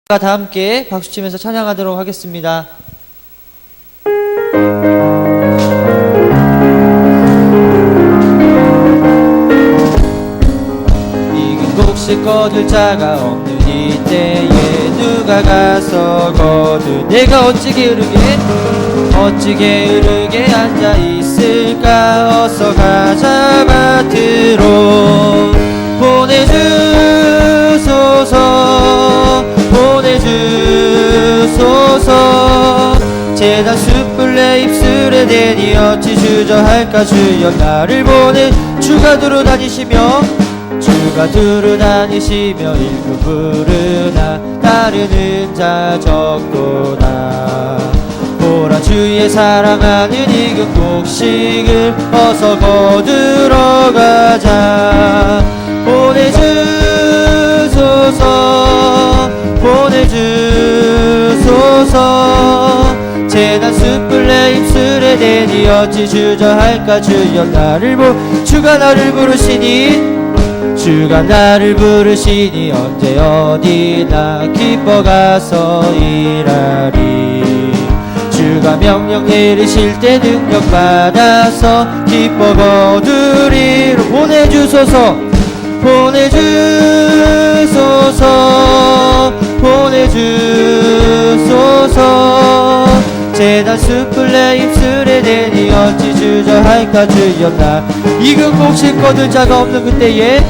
다 함께 박수치면서 찬양하도록 하겠습니다. 익은 곡식 거둘 자가 없는 이때에 누가 가서 거두 내가 어찌 게으르게 앉아있을까. 어서 가자 밭으로 보내주소서. 재단 숯불 내 입술에 대니 어찌 주저할까. 주여 나를 보내 주가 두루 다니시며 일구 부르나 따르는 자 적도다. 보라 주의 사랑하는 익은 곡식을 어서 거두러 가자. 보내주소서. 재단 숯불 내 입술에 대니 어찌 주저할까. 주여 나를 주가 나를 부르시니 언제 어디나 기뻐 가서 일하리. 주가 명령 내리실 때 능력 받아서 기뻐 거두리로 보내주소서. 재단 숯불 내 입술에 대니 어찌 주저할까. 주여 나 익은 곡식 거둘 자가 없는 그때에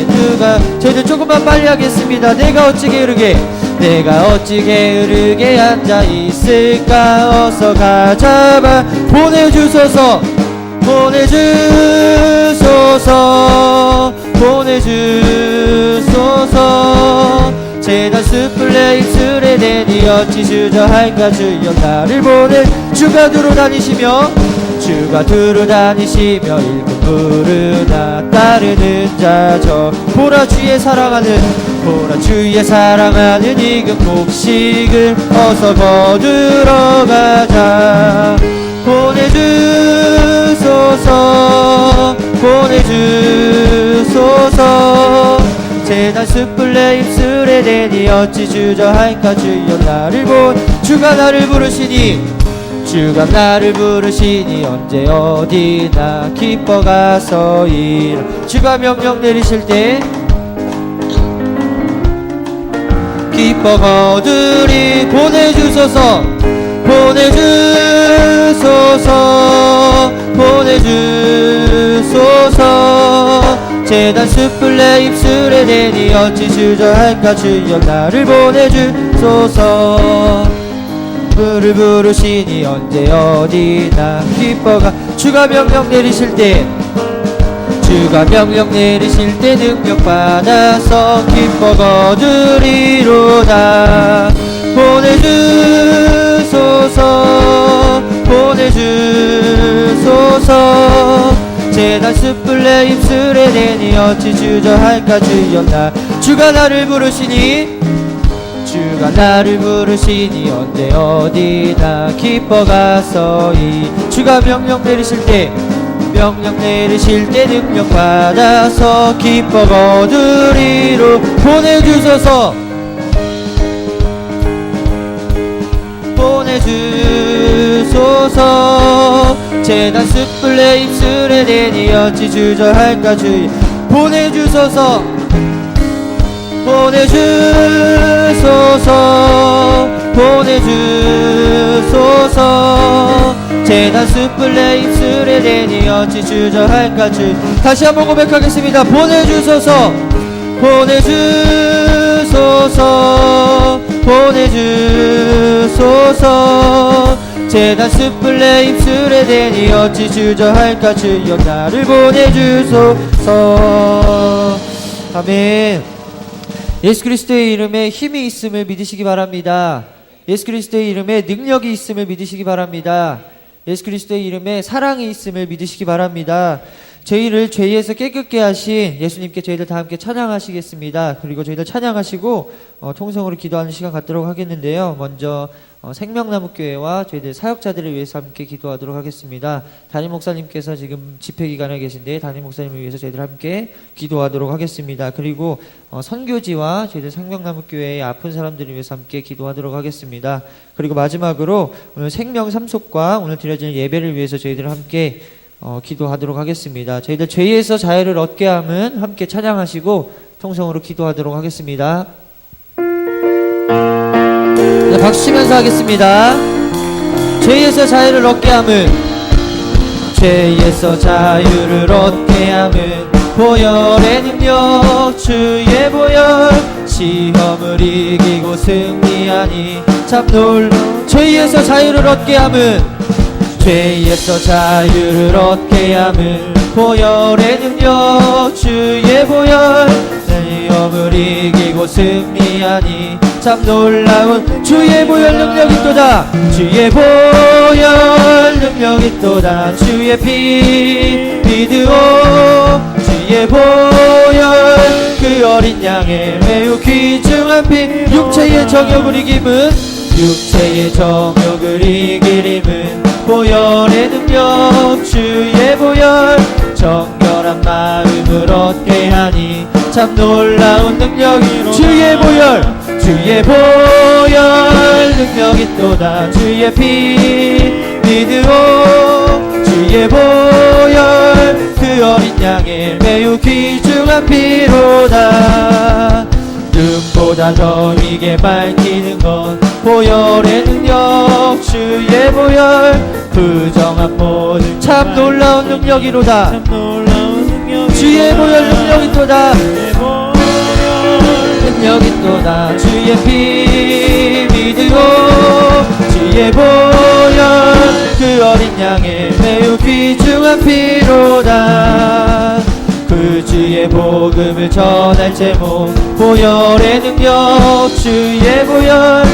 누가 저희들 조금만 빨리 하겠습니다. 내가 어찌 게으르게 앉아있을까. 어서 가자봐 보내주소서. 재단 숯불 내 입술에 대니 어찌 주저할까. 주여 나를 보내 주가 두루 다니시며 일꾼 부르나 따르는 자 저 보라 주의 사랑하는 익은 곡식을 어서 거두러 가자. 보내주소서. 재단 숯불 내 입술에 대니 어찌 주저할까. 주여 나를 주가 나를 부르시니 언제 어디나 기뻐 가서 주가 명령 내리실 때 기뻐 거두리. 보내주소서. 재단 숯불 내 입술에 대니 어찌 주저할까. 주여 나를 보내주소서. 물을 부르시니 언제 어디나 기뻐가. 주가 명령 내리실 때 능력 받아서 기뻐 거두리로다. 보내주소서. 재단 숯불 내 입술에 대니 어찌 주저할까. 주여 주가 나를 부르시니 언제 어디나 기뻐 가서 주가 명령 내리실 때 능력 받아서 기뻐 거두리로. 보내주소서. 재단 숯불 내 입술에 대니 어찌 주저할까. 주여 보내주소서. 재단 숯불 내 입술에 대니 어찌 주저할까. 다시 한번 고백하겠습니다. 보내주소서. 재단 숯불 내 입술에 대니 어찌 주저할까. 주여 나를 보내주소서. 아멘. 예수 그리스도의 이름에 힘이 있음을 믿으시기 바랍니다. 예수 그리스도의 이름에 능력이 있음을 믿으시기 바랍니다. 예수 그리스도의 이름에 사랑이 있음을 믿으시기 바랍니다. 저희를 죄에서 깨끗게 하신 예수님께 저희들 다 함께 찬양하시겠습니다. 그리고 저희들 찬양하시고 통성으로 기도하는 시간 갖도록 하겠는데요. 먼저 생명나무교회와 저희들 사역자들을 위해서 함께 기도하도록 하겠습니다. 담임 목사님께서 지금 집회 기간에 계신데 담임 목사님을 위해서 저희들 함께 기도하도록 하겠습니다. 그리고 선교지와 저희들 생명나무교회의 아픈 사람들을 위해서 함께 기도하도록 하겠습니다. 그리고 마지막으로 오늘 생명삼속과 오늘 드려지는 예배를 위해서 저희들 함께 기도하도록 하겠습니다. 저희들 죄에서 자유를 얻게 함은 함께 찬양하시고 통성으로 기도하도록 하겠습니다. 네, 박수 치면서 하겠습니다. 죄에서 자유를 얻게 함은, 죄에서 자유를 얻게 함은 보혈의 능력, 주의 보혈, 시험을 이기고 승리하니 참 놀라운. 죄에서 자유를 얻게 함은, 죄에서 자유를 얻게 함은 보혈의 능력, 주의 보혈, 시험을 이기고 승리하니 참 놀라운. 주의 보혈 능력이 또다, 주의 보혈 능력이 또다, 주의 피 믿으오. 주의 보혈 그 어린 양의 매우 귀중한 피, 육체의 정욕을 이김은, 육체의 정욕을 이기림은 보혈의 능력, 주의 보혈, 정결한 마음을 얻게 하니 참 놀라운 능력이. 주의 보혈, 주의 보혈 능력이 또다, 주의 피 믿으오. 주의 보혈 그 어린 양의 매우 귀중한 피로다. 눈보다 더 이게 밝히는 건 보혈의 능력, 주의 보혈, 부정한 모든 참 놀라운 능력이로다. 주의 보혈 능력이 또다, 능력이 또다, 주의 피 믿으오. 주의 보혈 그 어린 양의 매우 귀중한 피로다. 그 주의 복음을 전할 제목, 보혈의 능력, 주의 보혈,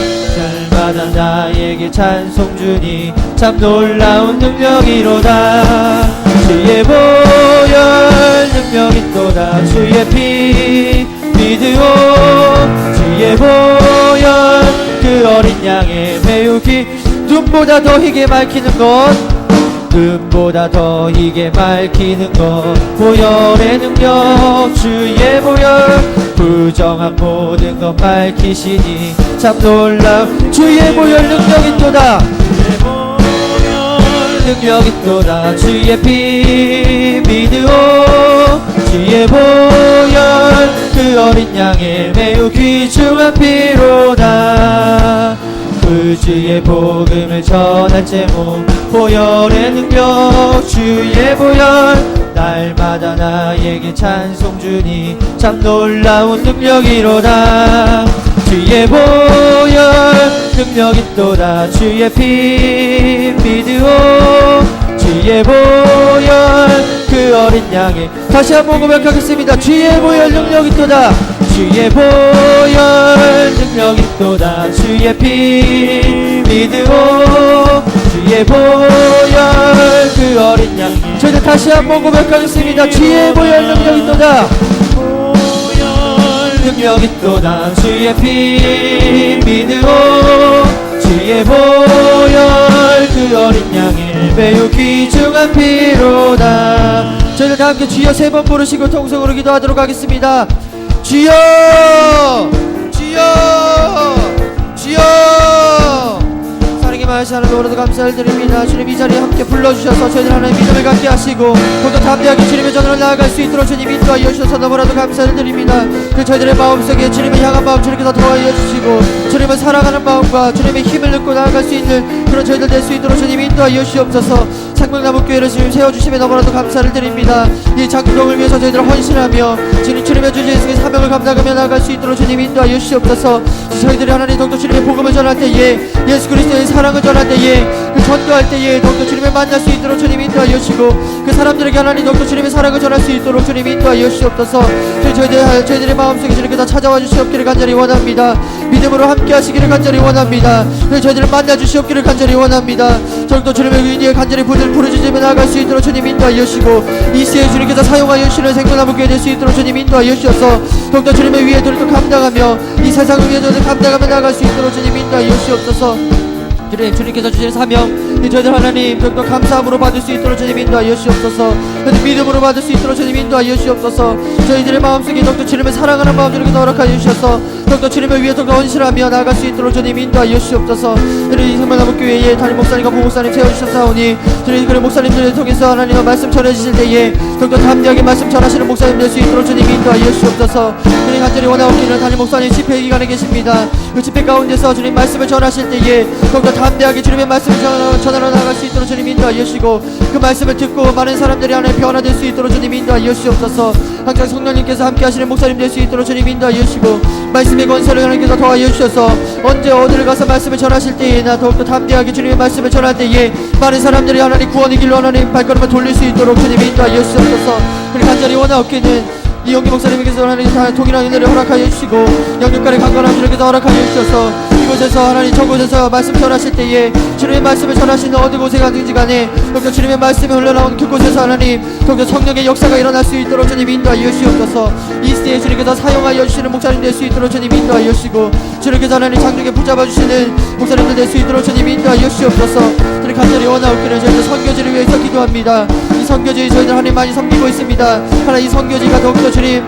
날마다 나에게 찬송 주니 참 놀라운 능력이로다. 주의 보혈 능력이 또다, 주의 피 믿으오. 주의 보혈 그 어린 양의 매우 눈보다 더 희게 밝히는 것, 눈보다 더 희게 밝히는 것, 보혈의 능력, 주의 보혈, 부정한 모든 것 밝히시니 참 놀라운. 주의 보혈 능력이 또다, 능력이 또다, 주의 피 믿으오. 주의 보혈 그 어린 양의 매우 귀중한 피로다. 그 주의 복음을 전할 제목, 보혈의 능력, 주의 보혈, 날마다 나에게 찬송 주니 참 놀라운 능력이로다. 주의 보혈 능력이 또다, 주의 피 믿으오. 주의 보혈 그 어린 양의, 다시 한번 고백하겠습니다. 주의 보혈 능력이 또다, 주의 보혈 능력이 또다, 주의 피 믿으오. 주의 보혈 그 어린 양, 저희들 다시 한번 고백하겠습니다. 주의 보혈 능력이 또다, 능력이 또다, 주의 피 믿으오. 주의 보혈 그 어린 양의 매우 귀중한 피로다. 저희들 다 함께 주여 세 번 부르시고 통성으로 기도하도록 하겠습니다. 주여, 주여, 주여. 사랑의 말씀 하나님 오늘도 감사를 드립니다. 주님 이 자리에 함께 불러주셔서 저희들 하나님 믿음을 갖게 하시고 더욱더 담대하게 주님의 전으로 나아갈 수 있도록 주님 인도하여 주셔서 너무나도 감사를 드립니다. 그 저희들의 마음속에 주님을 향한 마음 주님께서 더하여 주시고 주님을 사랑하는 마음과 주님의 힘을 얻고 나아갈 수 있는 그런 저희들 될 수 있도록 주님 인도하여 주시옵소서. 생명나무교회를 주님 세워주심에 너무나도 감사를 드립니다. 이 장동을 위해서 저희들 헌신하며 주님의 주제의 사명을 감당하며 나아갈 수 있도록 주님 인도하여 주시옵소서. 저희들이 하나님 더욱더 주님의 복음을 전할 때에, 예수 그리스도의 사랑을 전할 때에, 그 전도할 때에 더욱더 주님을 만날 수 있도록 주님 인도하여 주시고 그 사람들에게 하나님 더욱더 주님의 사랑을 전할 수 있도록 주님 인도하여 주시옵소서. 저희들의 마음속에 주님께서 찾아와 주시옵기를 간절히 원합니다. 믿음으로 함께 하시기를 간절히 원합니다. 저희들을 만나 주시옵기를 간절히 원합니다. 더욱더 주님의 의니에 간절히 부르짖으며 나아갈 수 있도록 주님 인도하여 주시고 이 시에 주님께서 사용하여 주시는 생명나무교회 될 수 있도록 주님 인도하여 주셔서 더욱더 주님의 위에 더욱더 감당하며 이 세상을 위해 저희들 감당하며 나아갈 수 있도록 주님 인도하여 주시옵소서. 주님께서 주신 사명 저희들 하나님 더욱더 감사함으로 받을 수 있도록 주님 인도하여 주시옵소서. 믿음으로 받을 수 있도록 주님 인도하여 주시옵소서. 저희들의 마음속에 더욱더 주님을 사랑하는 마음 주님께서 허락하여 주셔서 더욱더 주님을 위해 더욱더 헌신하며 나아갈 수 있도록 주님 인도하여 주시옵소서. 이 생명나무교회에 담임 목사님과 부목사님 세워주셨사오니 주님 그런 목사님들을 통해서 하나님의 말씀 전해주실 때에 더욱더 담대하게 말씀 전하시는 목사님 될 수 있도록 주님 인도하여 주시옵소서. 주님 간절히 원하옵기를 담임 목사님 집회 기간에 계십니다. 그 집회 가운데서 주님 말씀을 전하실 때에 더욱더 담대하게 주님의 말씀을 전하러 나갈 수 있도록 주님 인도하여 주시고 그 말씀을 듣고 많은 사람들이 안에 변화될 수 있도록 주님 인도하여 주시옵소서. 항상 성령님께서 함께 하시는 목사님 될 수 있도록 주님 인도하여 주시고 말씀의 권세를 하나님께서 더하여 주셔서 언제 어디를 가서 말씀을 전하실 때에나 더욱더 담대하게 주님의 말씀을 전할 때에 많은 사람들이 하나님 구원의 길로 하나님 발걸음을 돌릴 수 있도록 주님 인도하여 주시옵소서. 그리고 간절히 원하옵기는 이 영기 목사님께서 하나님 다 동일한 은혜를 허락하여 주시고 영육간의 강건한 주님께서 허락하여 주셔서 이곳에서 하나님 저곳에서 말씀 전하실 때에 주님의 말씀을 전하시는 어느 곳에 가든지 간에 더욱더 주님의 말씀이 흘러나온 그곳에서 하나님 더욱더 성령의 역사가 일어날 수 있도록 주님 인도하여 주시옵소서. 이 시대에 주님께서 사용하여 주시는 목사님 될 수 있도록 주님 인도하여 주시고 주님께서 하나님 장중에 붙잡아 주시는 목사님들 될 수 있도록 주님 인도하여 주시옵소서. 주님 간절히 원하옵기를 저희들 선교지를 위해서 기도합니다. 이 선교지 저희들 하나님 많이 섬기고 있습니다. 하나님 이 선교지가 더욱더 주님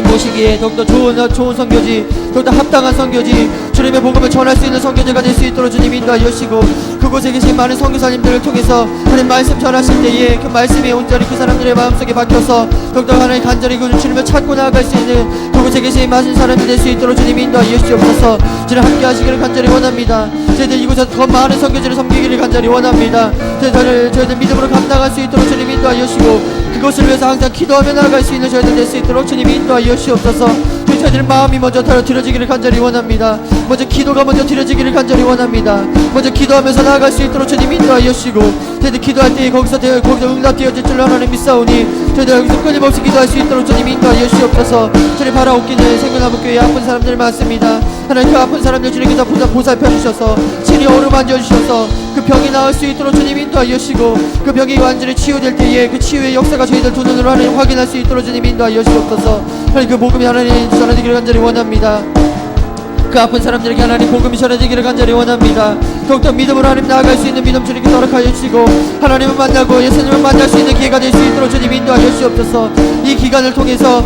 모시기에 더욱더 좋은 선교지 더욱더 합당한 선교지 주님의 복음을 전할 수 있는 선교지가 될 수 있도록 주님 인도하여 주시고 그곳에 계신 많은 선교사님들을 통해서 하나님 말씀 전하실 때에 그 말씀이 온전히 그 사람들의 마음속에 박혀서 더욱더 하나님 간절히 그 주님을 찾고 나아갈 수 있는 그곳에 계신 많은 사람이 될 수 있도록 주님 인도하여 주시옵소서. 주님 함께 하시기를 간절히 원합니다. 저희들 이곳에서 더 많은 선교지를 섬기기를 간절히 원합니다. 저희들 믿음으로 감당할 수 있도록 주님 인도하여 주시고 그것을 위해서 항상 기도하며 나아갈 수 있는 저희들 될 수 있도록 주님 인도하여 주시옵소서. 저희들 마음이 먼저 드려지기를 간절히 원합니다. 먼저 기도가 먼저 드려지기를 간절히 원합니다. 먼저 기도하면서 나아갈 수 있도록 주님 인도하여 주시고 저희들 기도할 때 거기서 응답되어질 줄로 하나님 믿사오니 저희들 여기서 끊임없이 기도할 수 있도록 주님 인도하여 주시옵소서. 주님 바라옵기는 생명나무교회에 아픈 사람들 많습니다. 하나님 그 아픈 사람들 주님께서 보살펴 주셔서 친히 어루만져 주셔서 그 병이 나을 수 있도록 주님 인도하여 주시고 그 병이 완전히 치유될 때에 그 치유의 역사가 저희들 두 눈으로 하나님 확인할 수 있도록 주님 인도하여 주시옵소서. 하나님 그 복음이 하나님 전해지기를 간절히 원합니다. 그 아픈 사람들에게 하나님 복음이 전해지기를 간절히 원합니다. 더욱더 믿음으로 하나님 나아갈 수 있는 믿음 주님께서 허락하여 주시고 하나님을 만나고 예수님을 만날 수 있는 기회가 될 수 있도록 주님 인도하여 주시옵소서. 이 기간을 통해서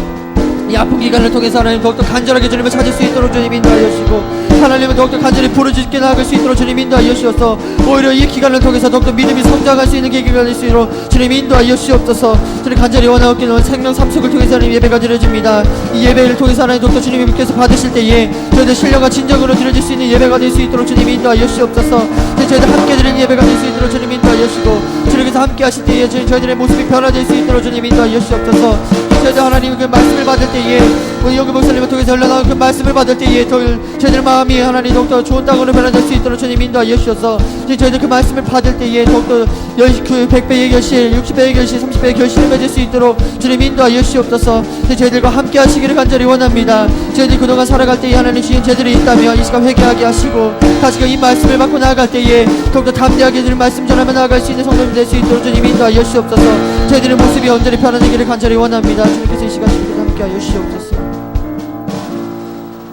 이 아픈 기간을 통해서 하나님 더욱더 간절하게 주님을 찾을 수 있도록 주님 인도하여 주시고 하나님은 더욱더 간절히 부르짖게 나아갈 수 있도록 주님 인도하여 주셔서 오히려 이 기간을 통해서 더욱더 믿음이 성장할 수 있는 계기가 될 수 있도록 주님 인도하여 주시옵소서. 주님 간절히 원하옵기는 생명 삼속을 통해서 하나님 예배가 드려집니다. 이 예배를 통해서 하나님 더욱더 주님께서 받으실 때에 저희들 신령과 진정으로 드려질 수 있는 예배가 될 수 있도록 주님 인도하여 주시옵소서. 저희들 함께 드리는 예배가 될 수 있도록 주님 인도하여 주시고 주님께서 함께 하실 때에 저희들의 모습이 변화될 수 있도록 주님 인도하여 주시옵소서. 저희들 하나님 그 말씀을 받을 때에 우리 영기 목사님을 통해서 흘러나온 그 말씀을 받을 때에 저희들 마음이 하나님 더욱더 좋은 땅으로 변화될 수 있도록 주님 인도하여 주셔서 저희들 그 말씀을 받을 때에 더욱더 그 100배의 결실 60배의 결실 30배의 결실을 맺을 수 있도록 주님 인도하여 주시옵소서. 저희들과 함께 하시기를 간절히 원합니다. 저희들이 그동안 살아갈 때에 하나님 주신 죄들이 있다면 이 시간 회개하게 하시고 다시 이 말씀을 받고 나아갈 때에 더욱더 담대하게 늘 말씀 전하며 나아갈 수 있는 성도님 될 수 있도록 주님 인도하여 주시옵소서. 저희들의 모습이 온전히 변화되기를 간절히 원합니다. 주님께서 이 시간 주님께서 함께 하여 주시옵소서.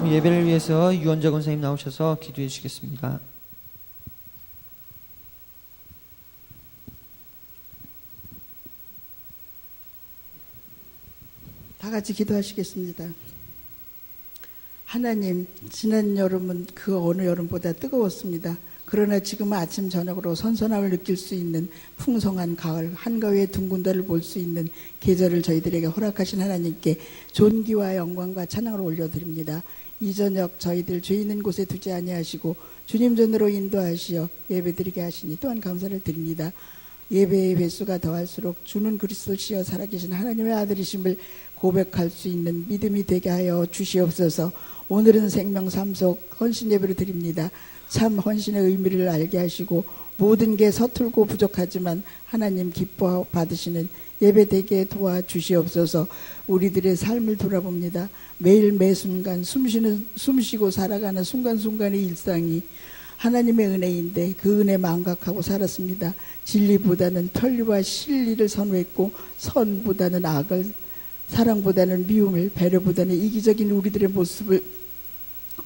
예배를 위해서 유원자 권사님 나오셔서 기도해 주시겠습니다. 다 같이 기도하시겠습니다. 하나님, 지난 여름은 그 어느 여름보다 뜨거웠습니다. 그러나 지금은 아침 저녁으로 선선함을 느낄 수 있는 풍성한 가을, 한가위의 둥근 달을 볼 수 있는 계절을 저희들에게 허락하신 하나님께 존귀와 영광과 찬양을 올려드립니다. 이 저녁 저희들 죄 있는 곳에 두지 아니하시고 주님 전으로 인도하시어 예배드리게 하시니 또한 감사를 드립니다. 예배의 횟수가 더할수록 주는 그리스도시여 살아계신 하나님의 아들이심을 고백할 수 있는 믿음이 되게 하여 주시옵소서. 오늘은 생명 삼속 헌신 예배를 드립니다. 참 헌신의 의미를 알게 하시고 모든 게 서툴고 부족하지만 하나님 기뻐 받으시는 예배되게 도와주시옵소서. 우리들의 삶을 돌아봅니다. 매일 매순간 숨쉬고 살아가는 순간순간의 일상이 하나님의 은혜인데 그 은혜 망각하고 살았습니다. 진리보다는 편리와 실리를 선호했고 선보다는 악을, 사랑보다는 미움을, 배려보다는 이기적인 우리들의 모습을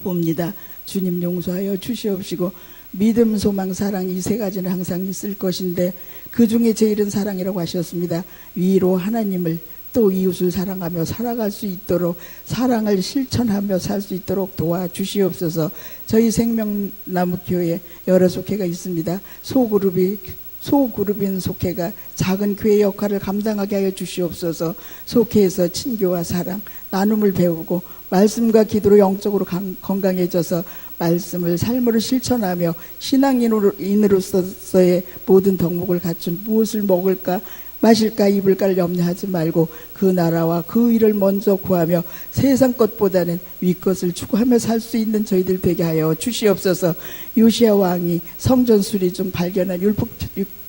봅니다. 주님 용서하여 주시옵시고 믿음, 소망, 사랑 이 세 가지는 항상 있을 것인데 그 중에 제일은 사랑이라고 하셨습니다. 위로 하나님을 또 이웃을 사랑하며 살아갈 수 있도록 사랑을 실천하며 살 수 있도록 도와주시옵소서. 저희 생명나무교회 여러 속회가 있습니다. 소그룹인 속회가 작은 교회 역할을 감당하게 하여 주시옵소서. 속회에서 친교와 사랑, 나눔을 배우고 말씀과 기도로 영적으로 건강해져서 말씀을 삶으로 실천하며 신앙인으로서의 모든 덕목을 갖춘 무엇을 먹을까 마실까 입을까를 염려하지 말고 그 나라와 그 일을 먼저 구하며 세상 것보다는 위 것을 추구하며 살 수 있는 저희들 되게 하여 주시옵소서. 요시야 왕이 성전 수리 중 발견한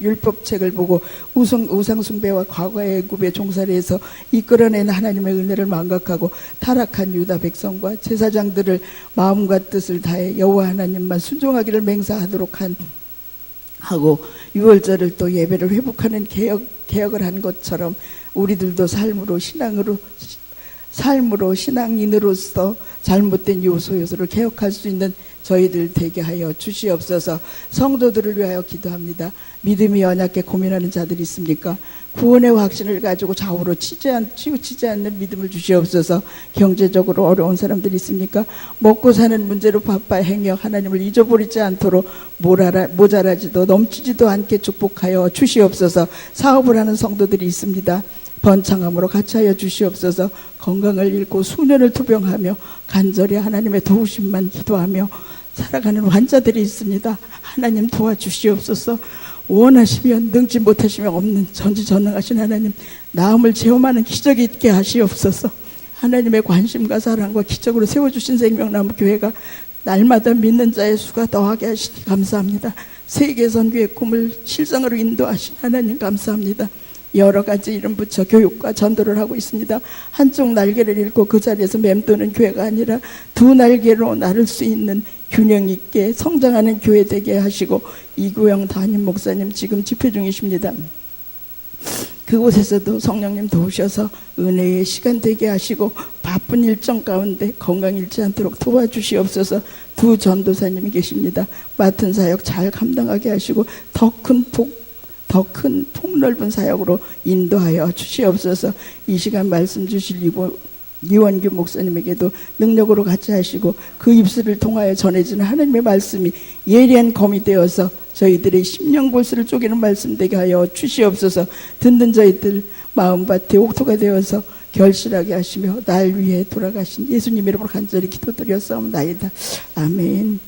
율법책을 보고 우상 숭배와 과거의 애굽의 종살이 해서 이끌어낸 하나님의 은혜를 망각하고 타락한 유다 백성과 제사장들을 마음과 뜻을 다해 여호와 하나님만 순종하기를 맹세하도록 하고 유월절을 또 예배를 회복하는 개혁을 한 것처럼 우리들도 삶으로 신앙인으로서 잘못된 요소를 개혁할 수 있는 저희들 되게 하여 주시옵소서. 성도들을 위하여 기도합니다. 믿음이 연약해 고민하는 자들이 있습니까? 구원의 확신을 가지고 좌우로 치우치지 않는 믿음을 주시옵소서. 경제적으로 어려운 사람들이 있습니까? 먹고 사는 문제로 바빠 행여 하나님을 잊어버리지 않도록 모자라지도 넘치지도 않게 축복하여 주시옵소서. 사업을 하는 성도들이 있습니다. 번창함으로 같이 하여 주시옵소서. 건강을 잃고 수년을 투병하며 간절히 하나님의 도우심만 기도하며 살아가는 환자들이 있습니다. 하나님 도와주시옵소서. 원하시면 능지 못하시면 없는 전지전능하신 하나님, 나음을 체험하는 기적이 있게 하시옵소서. 하나님의 관심과 사랑과 기적으로 세워주신 생명나무교회가 날마다 믿는 자의 수가 더하게 하시니 감사합니다. 세계 선교의 꿈을 실상으로 인도하신 하나님 감사합니다. 여러 가지 이름 붙여 교육과 전도를 하고 있습니다. 한쪽 날개를 잃고 그 자리에서 맴도는 교회가 아니라 두 날개로 나를 수 있는 균형 있게 성장하는 교회 되게 하시고, 이구영 담임 목사님 지금 집회 중이십니다. 그곳에서도 성령님 도우셔서 은혜의 시간 되게 하시고 바쁜 일정 가운데 건강 잃지 않도록 도와주시옵소서. 두 전도사님이 계십니다. 맡은 사역 잘 감당하게 하시고 더 큰 폭넓은 사역으로 인도하여 주시옵소서. 이 시간 말씀 주실 이원규 목사님에게도 능력으로 같이 하시고 그 입술을 통하여 전해지는 하나님의 말씀이 예리한 검이 되어서 저희들의 심령 골수를 쪼개는 말씀 되게 하여 주시옵소서. 듣는 저희들 마음밭에 옥토가 되어서 결실하게 하시며 날 위해 돌아가신 예수님 이름으로 간절히 기도드렸사옵나이다. 아멘.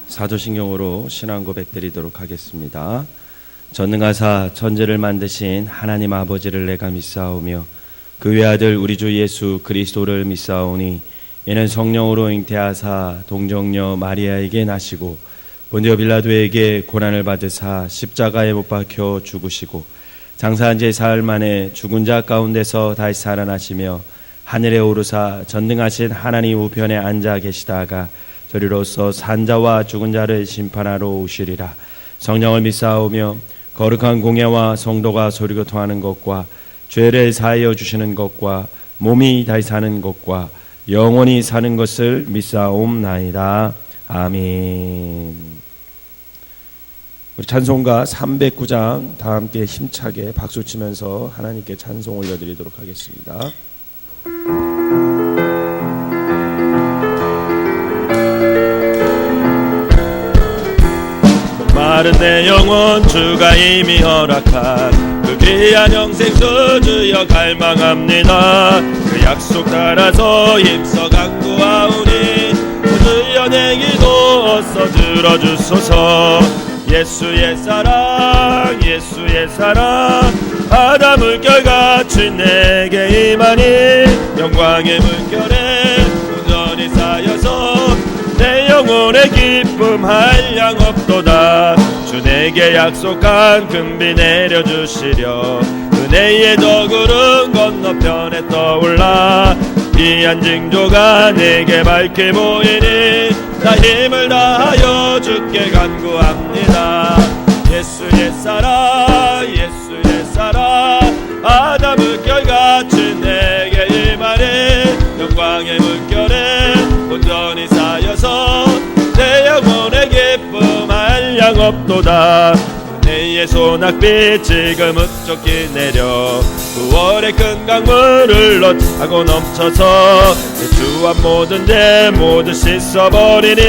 사도신경으로 신앙 고백 드리도록 하겠습니다. 전능하사 천지를 만드신 하나님 아버지를 내가 믿사오며 그 외아들 우리 주 예수 그리스도를 믿사오니 이는 성령으로 잉태하사 동정녀 마리아에게 나시고 본디오 빌라도에게 고난을 받으사 십자가에 못 박혀 죽으시고 장사한 지 사흘 만에 죽은 자 가운데서 다시 살아나시며 하늘에 오르사 전능하신 하나님 우편에 앉아 계시다가 저리로서 산자와 죽은 자를 심판하러 오시리라. 성령을 믿사오며 거룩한 공예와 성도가 소리고 통하는 것과 죄를 사하여 주시는 것과 몸이 다시 사는 것과 영원히 사는 것을 믿사옵나이다. 아멘. 우리 찬송가 309장 다 함께 힘차게 박수치면서 하나님께 찬송 올려드리도록 하겠습니다. 마른 내 영혼 주가 이미 허락한 그 귀한 영생수 주여 갈망합니다. 그 약속 따라서 힘써 강구하오니 주여 내 기도 어서 들어주소서. 예수의 사랑 예수의 사랑 바다 물결같이 내게 임하니 영광의 물결에 온전히 쌓여서 내 영혼의 기쁨 한량 없도다. 주 내게 약속한 금비 내려주시려 은혜의 덕으로 건너편에 떠올라 귀한 징조가 내게 밝게 보이니 나 힘을 다하여 주께 간구합니다. 예수의 사랑 예수의 사랑 바다 물결같이 내게 임하니 영광의 물결에 온전히 쌓여서 내 영혼의 기쁨 한량 없도다. 은혜의 소낙비 지금 흡족히 내려 9월의 큰 강물을 타고 넘쳐서 내 주와 모든 죄 모두 씻어버리니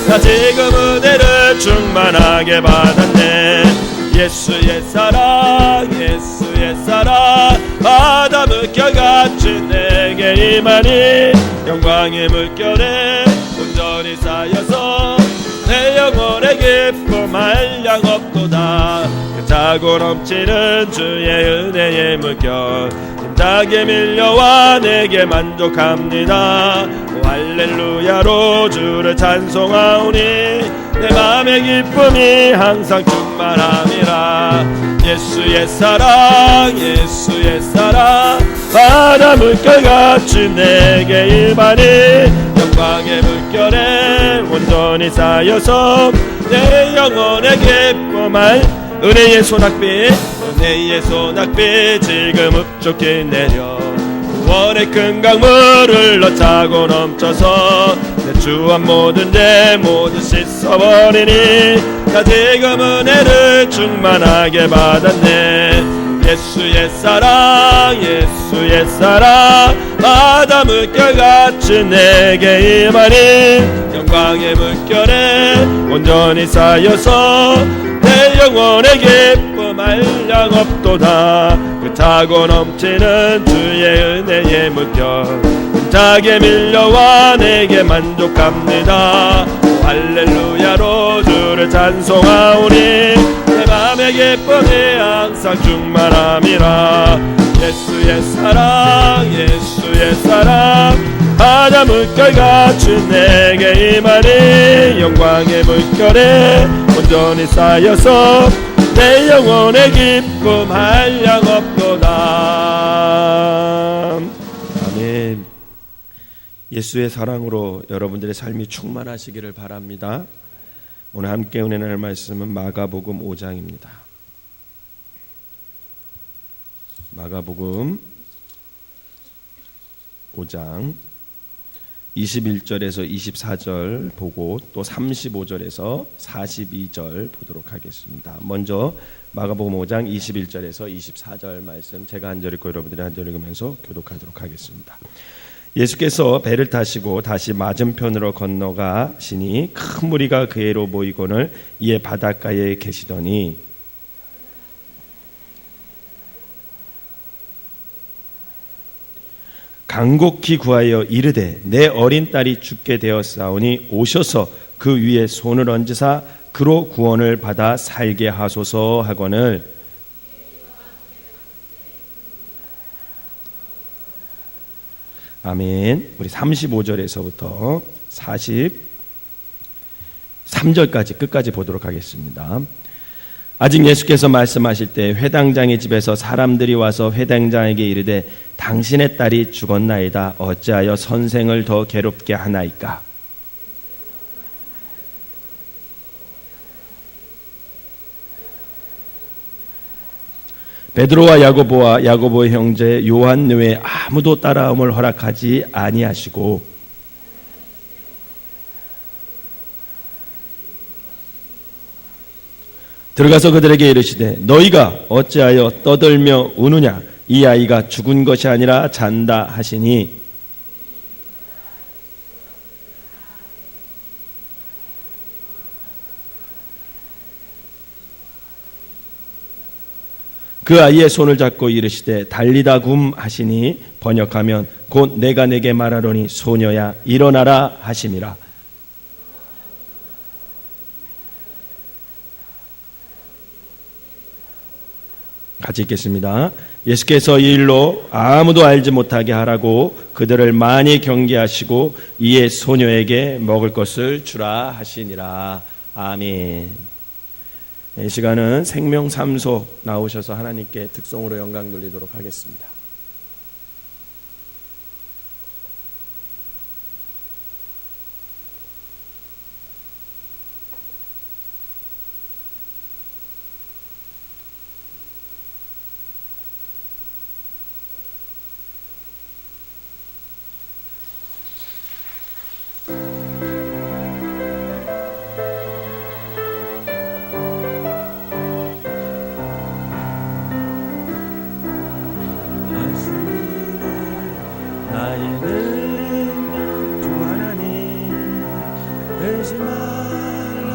나 지금 은혜를 충만하게 받았네. 예수의 사랑 예수의 사랑 바다 물결같이 내게 임하니 영광의 물결에 온전히 쌓여서 내 영혼의 기쁨 한량 없도다. 그 차고 넘치는 주의 은혜의 물결 힘차게 밀려와 내게 만족합니다. 오 할렐루야로 주를 찬송하오니 내 맘의 기쁨이 항상 충만함이라. 예수의 사랑 예수의 사랑 바다 물결같이 내게 임하니 영광의 물결에 온전히 쌓여서 내 영혼의 기쁨을 은혜의 소낙비 은혜의 소낙비 지금 흡족히 내려 9월의 큰 강물을 차고 넘쳐서 내 주한 모든 죄 모두 씻어버리니 나 지금 은혜를 충만하게 받았네. 예수의 사랑 예수의 사랑 바다 물결같이 내게 임하니 영광의 물결에 온전히 쌓여서 내 영혼의 기쁨 한량 없도다. 그 타고 넘치는 주의 은혜의 물결 힘차게 밀려와 내게 만족합니다. 오 할렐루야로 주를 찬송하오니 내 맘의 기쁨이 항상 충만함이라. 예수의 사랑 예수의 사랑 바다 물결같이 내게 임하니 영광의 물결에 온전히 쌓여서 내 영혼의 기쁨 한량 없도다. 아멘. 예수의 사랑으로 여러분들의 삶이 충만하시기를 바랍니다. 오늘 함께 은혜 나눌 말씀은 마가복음 5장입니다. 마가복음 5장 21절에서 24절 보고 또 35절에서 42절 보도록 하겠습니다. 먼저 마가복음 5장 21절에서 24절 말씀 제가 한 절 읽고 여러분들이 한 절 읽으면서 교독하도록 하겠습니다. 예수께서 배를 타시고 다시 맞은편으로 건너가시니 큰 무리가 그에로 모이거늘 이에 바닷가에 계시더니 간곡히 구하여 이르되 내 어린 딸이 죽게 되었사오니 오셔서 그 위에 손을 얹으사 그로 구원을 받아 살게 하소서 하거늘 아멘. 우리 35절에서부터 43절까지 끝까지 보도록 하겠습니다. 아직 예수께서 말씀하실 때 회당장의 집에서 사람들이 와서 회당장에게 이르되 당신의 딸이 죽었나이다. 어찌하여 선생을 더 괴롭게 하나이까? 베드로와 야고보의 형제 요한 외에 아무도 따라옴을 허락하지 아니하시고 들어가서 그들에게 이르시되 너희가 어찌하여 떠들며 우느냐? 이 아이가 죽은 것이 아니라 잔다 하시니 그 아이의 손을 잡고 이르시되 달리다 굼 하시니 번역하면 곧 내가 내게 말하노니 소녀야 일어나라 하심이라. 같이 읽겠습니다. 예수께서 이 일로 아무도 알지 못하게 하라고 그들을 많이 경계하시고 이에 소녀에게 먹을 것을 주라 하시니라. 아멘. 이 시간은 생명삼소 나오셔서 하나님께 특송으로 영광 돌리도록 하겠습니다. 나의 능력 주 하나님 의심 말라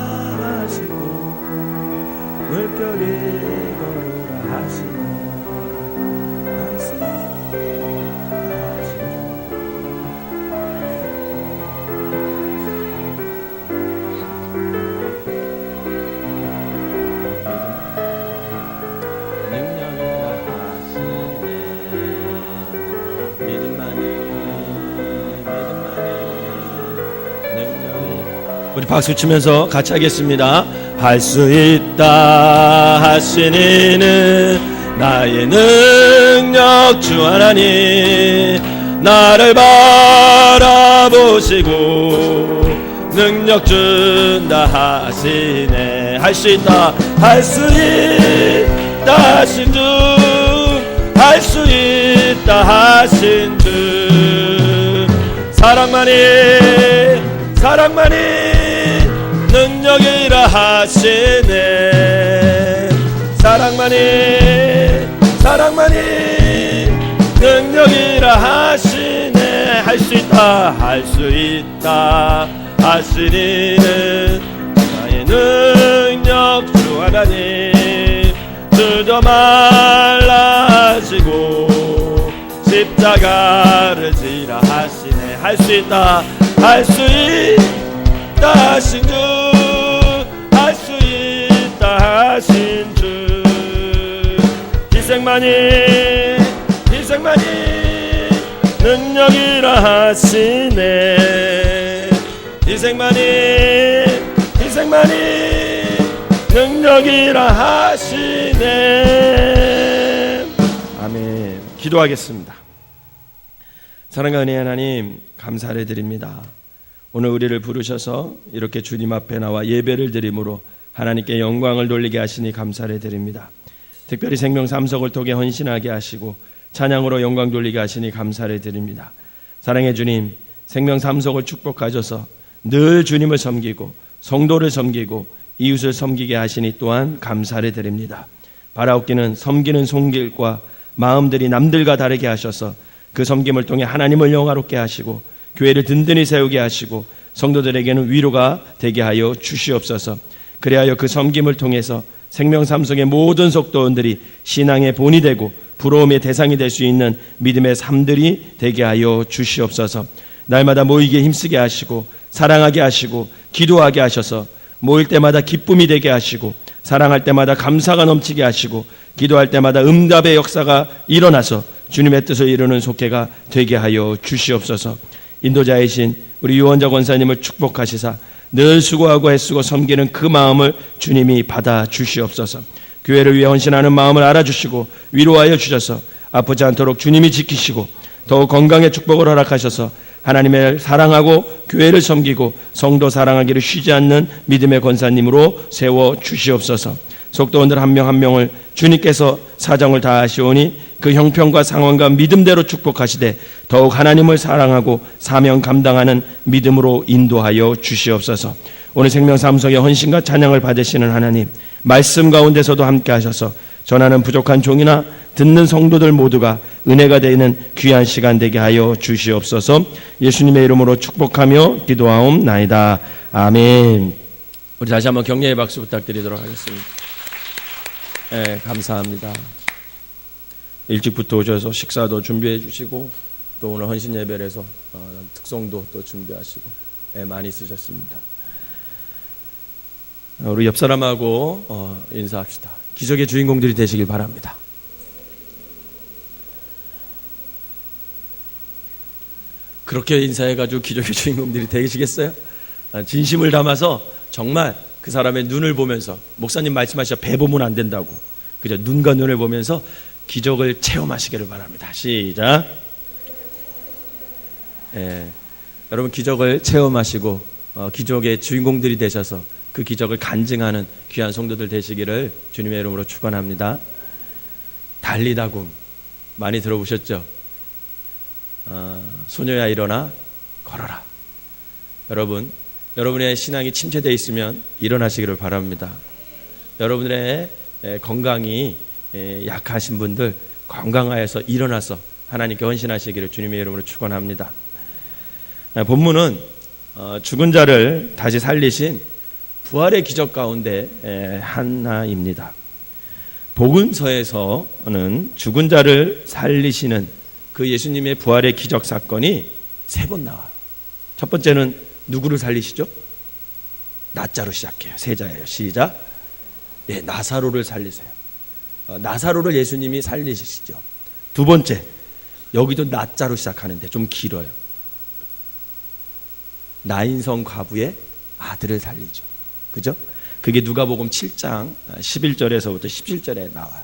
하시고 물결이 걸으라 하시네. 우리 박수 치면서 같이 하겠습니다. 할 수 있다 하신 이는 나의 능력 주 하나님 나를 바라보시고 능력 준다 하시네. 할 수 있다 할 수 있다 하신 주 할 수 있다 하신 주 사랑만이 능력이라 하시네. 사랑만이 능력이라 하시네. 할 수 있다 하시니는 나의 능력 주 하나님 주저 말라 하시고 십자가를 지라 하시네. 할 수 있다 하신 주 할 수 있다 하신 주 희생만이 능력이라 하시네. 희생만이 능력이라 하시네. 아멘. 기도하겠습니다. 사랑과 은혜의 하나님 감사를 드립니다. 오늘 우리를 부르셔서 이렇게 주님 앞에 나와 예배를 드림으로 하나님께 영광을 돌리게 하시니 감사를 드립니다. 특별히 생명삼석을 통해 헌신하게 하시고 찬양으로 영광 돌리게 하시니 감사를 드립니다. 사랑의 주님, 생명삼석을 축복하셔서 늘 주님을 섬기고 성도를 섬기고 이웃을 섬기게 하시니 또한 감사를 드립니다. 바라옵기는 섬기는 손길과 마음들이 남들과 다르게 하셔서 그 섬김을 통해 하나님을 영화롭게 하시고 교회를 든든히 세우게 하시고 성도들에게는 위로가 되게 하여 주시옵소서. 그리하여 그 섬김을 통해서 생명삼석의 모든 속도원들이 신앙의 본이 되고 부러움의 대상이 될 수 있는 믿음의 삶들이 되게 하여 주시옵소서. 날마다 모이게 힘쓰게 하시고 사랑하게 하시고 기도하게 하셔서 모일 때마다 기쁨이 되게 하시고 사랑할 때마다 감사가 넘치게 하시고 기도할 때마다 응답의 역사가 일어나서 주님의 뜻을 이루는 속회가 되게 하여 주시옵소서. 인도자이신 우리 유원자 권사님을 축복하시사 늘 수고하고 애쓰고 섬기는 그 마음을 주님이 받아 주시옵소서. 교회를 위해 헌신하는 마음을 알아주시고 위로하여 주셔서 아프지 않도록 주님이 지키시고 더욱 건강의 축복을 허락하셔서 하나님을 사랑하고 교회를 섬기고 성도 사랑하기를 쉬지 않는 믿음의 권사님으로 세워 주시옵소서. 속도원들 한 명 한 명을 주님께서 사정을 다하시오니 그 형편과 상황과 믿음대로 축복하시되 더욱 하나님을 사랑하고 사명 감당하는 믿음으로 인도하여 주시옵소서. 오늘 생명삼석의 헌신과 찬양을 받으시는 하나님, 말씀 가운데서도 함께 하셔서 전하는 부족한 종이나 듣는 성도들 모두가 은혜가 되는 귀한 시간 되게 하여 주시옵소서. 예수님의 이름으로 축복하며 기도하옵나이다. 아멘. 우리 다시 한번 격려의 박수 부탁드리도록 하겠습니다. 네, 감사합니다. 일찍부터 오셔서 식사도 준비해 주시고 또 오늘 헌신 예배에서 특송도 또 준비하시고 많이 쓰셨습니다. 우리 옆 사람하고 인사합시다. 기적의 주인공들이 되시길 바랍니다. 그렇게 인사해가지고 기적의 주인공들이 되시겠어요? 진심을 담아서 정말 그 사람의 눈을 보면서, 목사님 말씀하시죠. 배 보면 안 된다고. 그죠? 눈과 눈을 보면서 기적을 체험하시기를 바랍니다. 시작. 여러분 기적을 체험하시고 기적의 주인공들이 되셔서 그 기적을 간증하는 귀한 성도들 되시기를 주님의 이름으로 축원합니다. 달리다굼 많이 들어보셨죠? 소녀야 일어나 걸어라. 여러분의 신앙이 침체되어 있으면 일어나시기를 바랍니다. 여러분의 건강이 약하신 분들 건강하여서 일어나서 하나님께 헌신하시기를 주님의 이름으로 축원합니다. 본문은 죽은 자를 다시 살리신 부활의 기적 가운데 하나입니다. 복음서에서는 죽은 자를 살리시는 그 예수님의 부활의 기적 사건이 3번 나와요. 첫 번째는 누구를 살리시죠? 나자로 시작해요. 세자예요. 시작. 나사로를 살리세요. 나사로를 예수님이 살리시죠. 두 번째, 여기도 나자로 시작하는데 좀 길어요. 나인성 과부의 아들을 살리죠. 그죠? 그게 누가복음 7장 11절에서부터 17절에 나와요.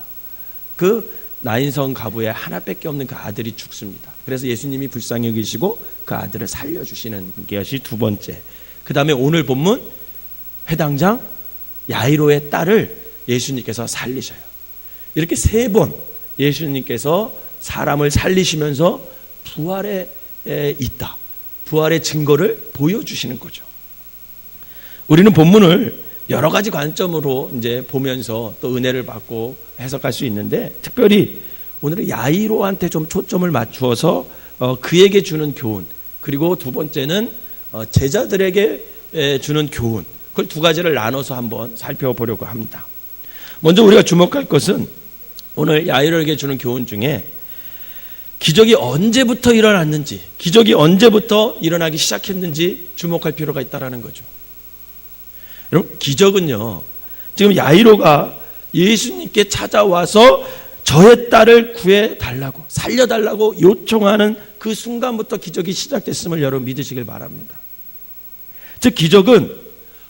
그 나인성 과부의 하나밖에 없는 그 아들이 죽습니다. 그래서 예수님이 불쌍히 여기시고 그 아들을 살려주시는 것이 두 번째. 그 다음에 오늘 본문 회당장 야이로의 딸을 예수님께서 살리셔요. 이렇게 3번 예수님께서 사람을 살리시면서 부활에 있다, 부활의 증거를 보여주시는 거죠. 우리는 본문을 여러 가지 관점으로 이제 보면서 또 은혜를 받고 해석할 수 있는데, 특별히 오늘은 야이로한테 좀 초점을 맞추어서 그에게 주는 교훈, 그리고 두 번째는 제자들에게 주는 교훈, 그걸 두 가지를 나눠서 한번 살펴보려고 합니다. 먼저 우리가 주목할 것은 오늘 야이로에게 주는 교훈 중에 기적이 언제부터 일어났는지, 기적이 언제부터 일어나기 시작했는지 주목할 필요가 있다는 거죠. 여러분, 기적은요, 지금 야이로가 예수님께 찾아와서 저의 딸을 구해달라고, 살려달라고 요청하는 그 순간부터 기적이 시작됐음을 여러분 믿으시길 바랍니다. 즉, 기적은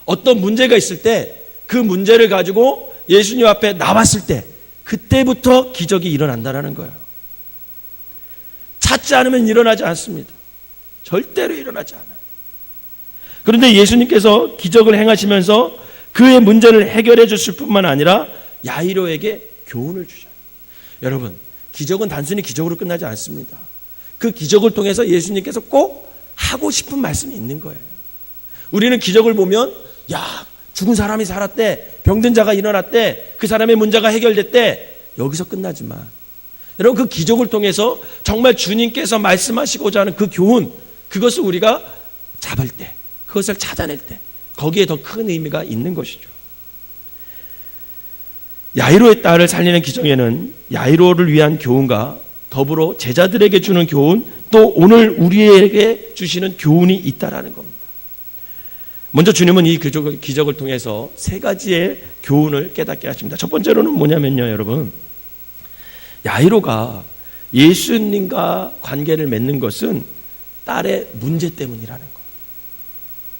어떤 문제가 있을 때 그 문제를 가지고 예수님 앞에 나왔을 때 그때부터 기적이 일어난다는 거예요. 찾지 않으면 일어나지 않습니다. 절대로 일어나지 않아요. 그런데 예수님께서 기적을 행하시면서 그의 문제를 해결해 줬을 뿐만 아니라 야이로에게 교훈을 주셔요. 여러분, 기적은 단순히 기적으로 끝나지 않습니다. 그 기적을 통해서 예수님께서 꼭 하고 싶은 말씀이 있는 거예요. 우리는 기적을 보면 죽은 사람이 살았대, 병든 자가 일어났대, 그 사람의 문제가 해결됐대, 여기서 끝나지만 여러분, 그 기적을 통해서 정말 주님께서 말씀하시고자 하는 그 교훈, 그것을 우리가 잡을 때, 그것을 찾아낼 때 거기에 더 큰 의미가 있는 것이죠. 야이로의 딸을 살리는 기적에는 야이로를 위한 교훈과 더불어 제자들에게 주는 교훈, 또 오늘 우리에게 주시는 교훈이 있다라는 겁니다. 먼저 주님은 이 기적을 통해서 3가지의 교훈을 깨닫게 하십니다. 첫 번째로는 뭐냐면요, 여러분, 야이로가 예수님과 관계를 맺는 것은 딸의 문제 때문이라는 거예요.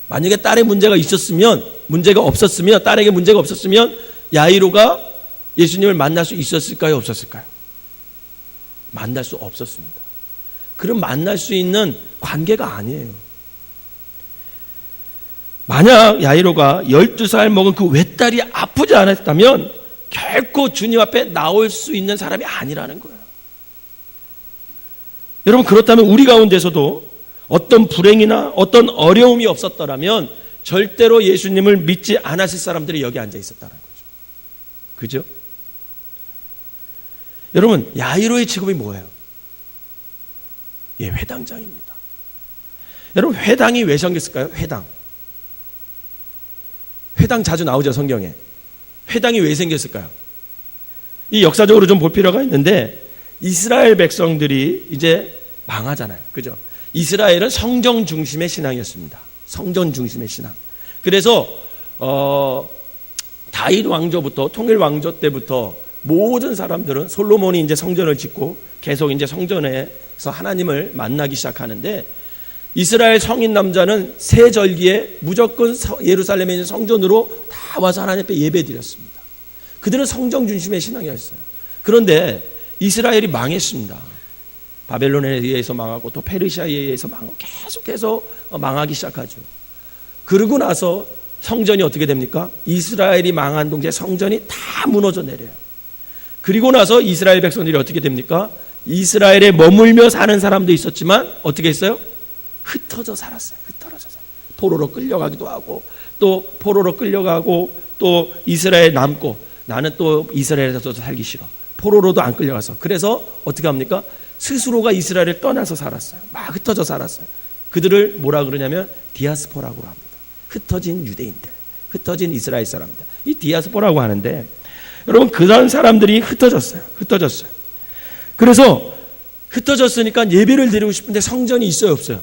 만약에 딸의 문제가 있었으면, 딸에게 문제가 없었으면 야이로가 예수님을 만날 수 있었을까요, 없었을까요? 만날 수 없었습니다. 그럼 만날 수 있는 관계가 아니에요. 만약 야이로가 12살 먹은 그 외딸이 아프지 않았다면 결코 주님 앞에 나올 수 있는 사람이 아니라는 거예요. 여러분, 그렇다면 우리 가운데서도 어떤 불행이나 어떤 어려움이 없었더라면 절대로 예수님을 믿지 않았을 사람들이 여기 앉아 있었다는 거죠. 그죠? 여러분, 야이로의 직업이 뭐예요? 회당장입니다. 여러분, 회당이 왜 생겼을까요? 회당 자주 나오죠, 성경에. 회당이 왜 생겼을까요? 이 역사적으로 좀 볼 필요가 있는데, 이스라엘 백성들이 이제 망하잖아요. 그죠? 이스라엘은 성전 중심의 신앙이었습니다. 성전 중심의 신앙. 그래서 다윗 왕조부터 통일 왕조 때부터 모든 사람들은 솔로몬이 이제 성전을 짓고 계속 이제 성전에서 하나님을 만나기 시작하는데 이스라엘 성인 남자는 새 절기에 무조건 예루살렘에 있는 성전으로 다 와서 하나님 앞에 예배드렸습니다. 그들은 성전 중심의 신앙이었어요. 그런데 이스라엘이 망했습니다. 바벨론에 의해서 망하고 또 페르시아에 의해서 망하고 계속해서 망하기 시작하죠. 그러고 나서 성전이 어떻게 됩니까? 이스라엘이 망한 동시에 성전이 다 무너져 내려요. 그리고 나서 이스라엘 백성들이 어떻게 됩니까? 이스라엘에 머물며 사는 사람도 있었지만 어떻게 했어요? 흩어져 살았어요. 흩어져 살았어요. 포로로 끌려가기도 하고 또 포로로 끌려가고 또 이스라엘에 남고 나는 또 이스라엘에서 살기 싫어. 포로로도 안 끌려가서 그래서 어떻게 합니까? 스스로가 이스라엘을 떠나서 살았어요. 막 흩어져 살았어요. 그들을 뭐라 그러냐면 디아스포라고 합니다. 흩어진 유대인들, 흩어진 이스라엘 사람들. 이 디아스포라고 하는데 여러분 그런 사람들이 흩어졌어요. 그래서 흩어졌으니까 예배를 드리고 싶은데 성전이 있어요, 없어요?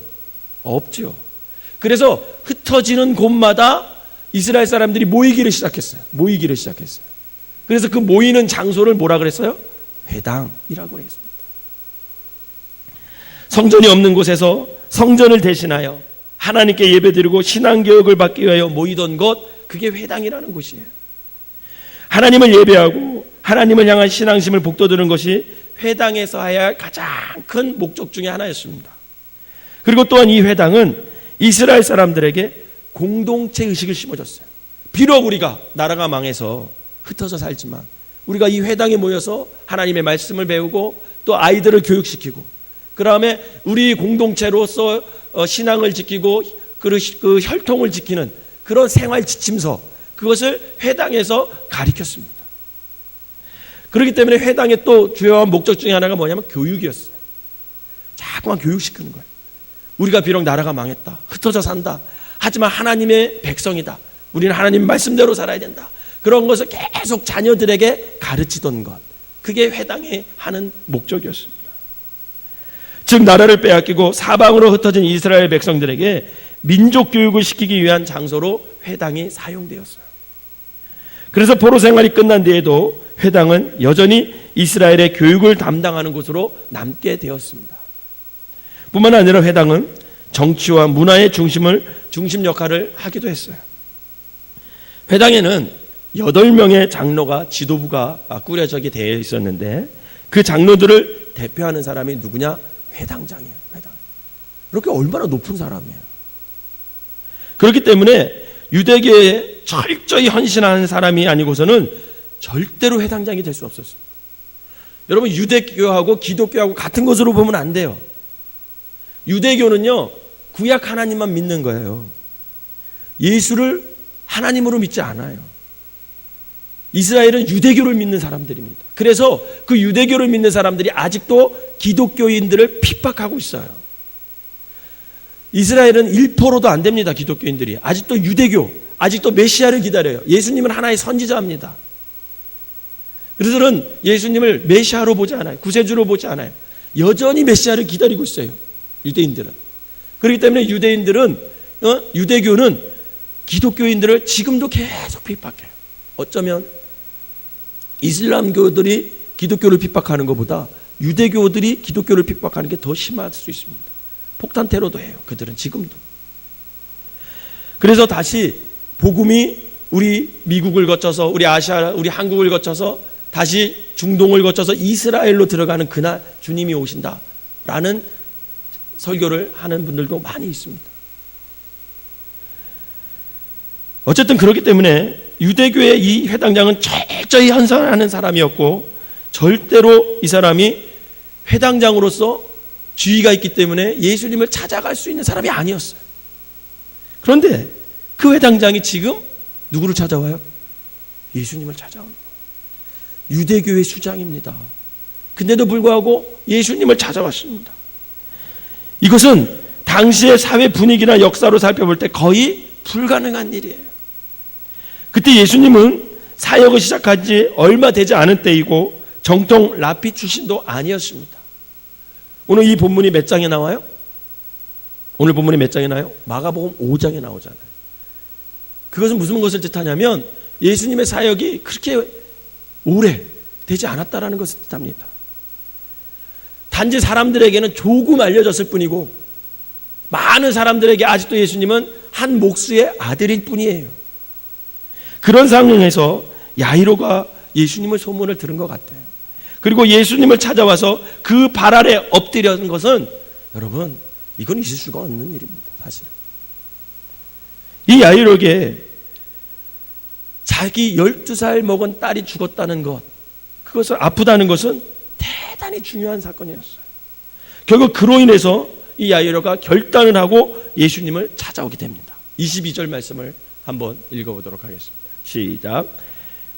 없죠. 그래서 흩어지는 곳마다 이스라엘 사람들이 모이기를 시작했어요. 그래서 그 모이는 장소를 뭐라 그랬어요? 회당이라고 했습니다. 성전이 없는 곳에서 성전을 대신하여 하나님께 예배드리고 신앙교육을 받기 위하여 모이던 곳, 그게 회당이라는 곳이에요. 하나님을 예배하고 하나님을 향한 신앙심을 복돋드는 것이 회당에서 해야 할 가장 큰 목적 중에 하나였습니다. 그리고 또한 이 회당은 이스라엘 사람들에게 공동체 의식을 심어줬어요. 비록 우리가 나라가 망해서 흩어져 살지만 우리가 이 회당에 모여서 하나님의 말씀을 배우고 또 아이들을 교육시키고 그 다음에 우리 공동체로서 신앙을 지키고 그 혈통을 지키는 그런 생활 지침서, 그것을 회당에서 가르쳤습니다. 그렇기 때문에 회당의 또 주요한 목적 중에 하나가 뭐냐면 교육이었어요. 자꾸만 교육시키는 거예요. 우리가 비록 나라가 망했다, 흩어져 산다, 하지만 하나님의 백성이다, 우리는 하나님 말씀대로 살아야 된다, 그런 것을 계속 자녀들에게 가르치던 것, 그게 회당이 하는 목적이었습니다. 즉 나라를 빼앗기고 사방으로 흩어진 이스라엘 백성들에게 민족 교육을 시키기 위한 장소로 회당이 사용되었어요. 그래서 포로 생활이 끝난 뒤에도 회당은 여전히 이스라엘의 교육을 담당하는 곳으로 남게 되었습니다. 뿐만 아니라 회당은 정치와 문화의 중심 역할을 하기도 했어요. 회당에는 8명의 장로가 지도부가 꾸려지게 되어 있었는데 그 장로들을 대표하는 사람이 누구냐? 회당장이에요. 회당. 이렇게 얼마나 높은 사람이에요. 그렇기 때문에 유대교에 철저히 헌신하는 사람이 아니고서는 절대로 회당장이 될 수 없었습니다. 여러분 유대교하고 기독교하고 같은 것으로 보면 안 돼요. 유대교는요 구약 하나님만 믿는 거예요. 예수를 하나님으로 믿지 않아요. 이스라엘은 유대교를 믿는 사람들입니다. 그래서 그 유대교를 믿는 사람들이 아직도 기독교인들을 핍박하고 있어요. 이스라엘은 1%도 안 됩니다. 기독교인들이 아직도 유대교, 아직도 메시아를 기다려요. 예수님은 하나의 선지자입니다. 그들은 예수님을 메시아로 보지 않아요. 구세주로 보지 않아요. 여전히 메시아를 기다리고 있어요. 유대인들은. 그렇기 때문에 유대교는 기독교인들을 지금도 계속 핍박해요. 어쩌면 이슬람교들이 기독교를 핍박하는 것보다 유대교들이 기독교를 핍박하는 게 더 심할 수 있습니다. 폭탄 테러도 해요. 그들은 지금도. 그래서 다시 복음이 우리 미국을 거쳐서 우리 아시아, 우리 한국을 거쳐서 다시 중동을 거쳐서 이스라엘로 들어가는 그날 주님이 오신다라는 설교를 하는 분들도 많이 있습니다. 어쨌든 그렇기 때문에 유대교의 이 회당장은 철저히 헌신하는 사람이었고 절대로 이 사람이 회당장으로서 지위가 있기 때문에 예수님을 찾아갈 수 있는 사람이 아니었어요. 그런데 그 회당장이 지금 누구를 찾아와요? 예수님을 찾아오는 거예요. 유대교의 수장입니다. 근데도 불구하고 예수님을 찾아왔습니다. 이것은 당시의 사회 분위기나 역사로 살펴볼 때 거의 불가능한 일이에요. 그때 예수님은 사역을 시작한 지 얼마 되지 않은 때이고 정통 랍비 출신도 아니었습니다. 오늘 이 본문이 몇 장에 나와요? 오늘 본문이 몇 장에 나와요? 마가복음 5장에 나오잖아요. 그것은 무슨 것을 뜻하냐면 예수님의 사역이 그렇게 오래 되지 않았다라는 것을 뜻합니다. 단지 사람들에게는 조금 알려졌을 뿐이고 많은 사람들에게 아직도 예수님은 한 목수의 아들일 뿐이에요. 그런 상황에서 야이로가 예수님의 소문을 들은 것 같아요. 그리고 예수님을 찾아와서 그 발 아래 엎드려는 것은 여러분 이건 있을 수가 없는 일입니다. 사실은 이 야이로에게 자기 12살 먹은 딸이 죽었다는 것, 그것을 아프다는 것은 대단히 중요한 사건이었어요. 결국 그로 인해서 이 야이로가 결단을 하고 예수님을 찾아오게 됩니다. 22절 말씀을 한번 읽어보도록 하겠습니다. 시작.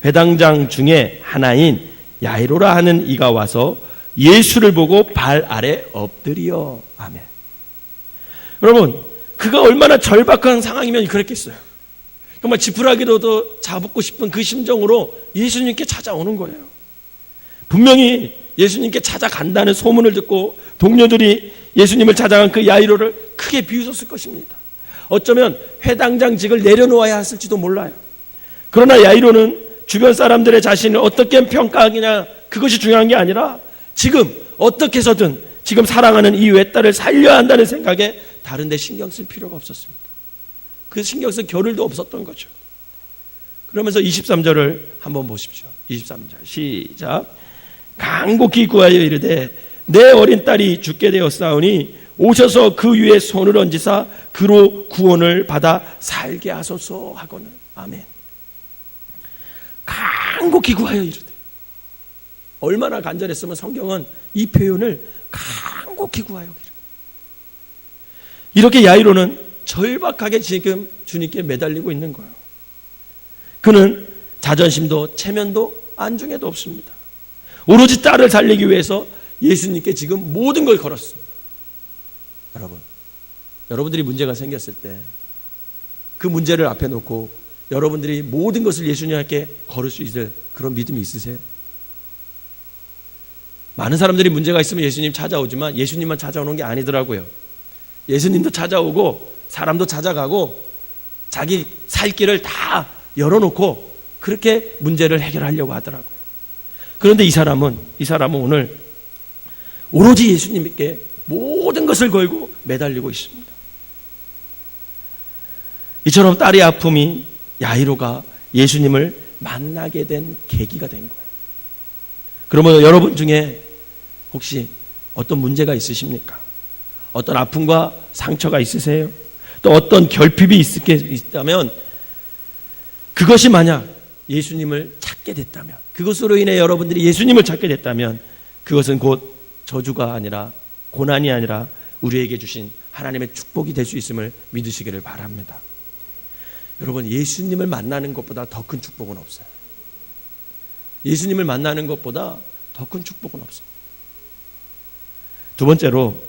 회당장 중에 하나인 야이로라 하는 이가 와서 예수를 보고 발 아래 엎드려. 아멘. 여러분, 그가 얼마나 절박한 상황이면 그랬겠어요. 정말 지푸라기로도 잡고 싶은 그 심정으로 예수님께 찾아오는 거예요. 분명히 예수님께 찾아간다는 소문을 듣고 동료들이 예수님을 찾아간 그 야이로를 크게 비웃었을 것입니다. 어쩌면 회당장직을 내려놓아야 했을지도 몰라요. 그러나 야이로는 주변 사람들의 자신을 어떻게 평가하느냐, 그것이 중요한 게 아니라 지금 어떻게 해서든 지금 사랑하는 이 외딸을 살려야 한다는 생각에 다른 데 신경 쓸 필요가 없었습니다. 그 신경 쓸 겨를도 없었던 거죠. 그러면서 23절을 한번 보십시오. 23절 시작. 간곡히 구하여 이르되 내 어린 딸이 죽게 되었사오니 오셔서 그 위에 손을 얹으사 그로 구원을 받아 살게 하소서 하거늘. 아멘. 간곡히 구하여 이르되, 얼마나 간절했으면 성경은 이 표현을 간곡히 구하여 이르되. 이렇게 야이로는 절박하게 지금 주님께 매달리고 있는 거예요. 그는 자존심도 체면도 안중에도 없습니다. 오로지 딸을 살리기 위해서 예수님께 지금 모든 걸 걸었습니다. 여러분들이 문제가 생겼을 때 그 문제를 앞에 놓고 여러분들이 모든 것을 예수님께 걸을 수 있을 그런 믿음이 있으세요? 많은 사람들이 문제가 있으면 예수님 찾아오지만 예수님만 찾아오는 게 아니더라고요. 예수님도 찾아오고 사람도 찾아가고 자기 살 길을 다 열어놓고 그렇게 문제를 해결하려고 하더라고요. 그런데 이 사람은 오늘 오로지 예수님께 모든 것을 걸고 매달리고 있습니다. 이처럼 딸의 아픔이 야이로가 예수님을 만나게 된 계기가 된 거예요. 그러면 여러분 중에 혹시 어떤 문제가 있으십니까? 어떤 아픔과 상처가 있으세요? 또 어떤 결핍이 있다면 그것이 만약 예수님을 찾게 됐다면, 그것으로 인해 여러분들이 예수님을 찾게 됐다면 그것은 곧 저주가 아니라, 고난이 아니라 우리에게 주신 하나님의 축복이 될 수 있음을 믿으시기를 바랍니다. 여러분, 예수님을 만나는 것보다 더 큰 축복은 없어요. 예수님을 만나는 것보다 더 큰 축복은 없습니다. 두 번째로,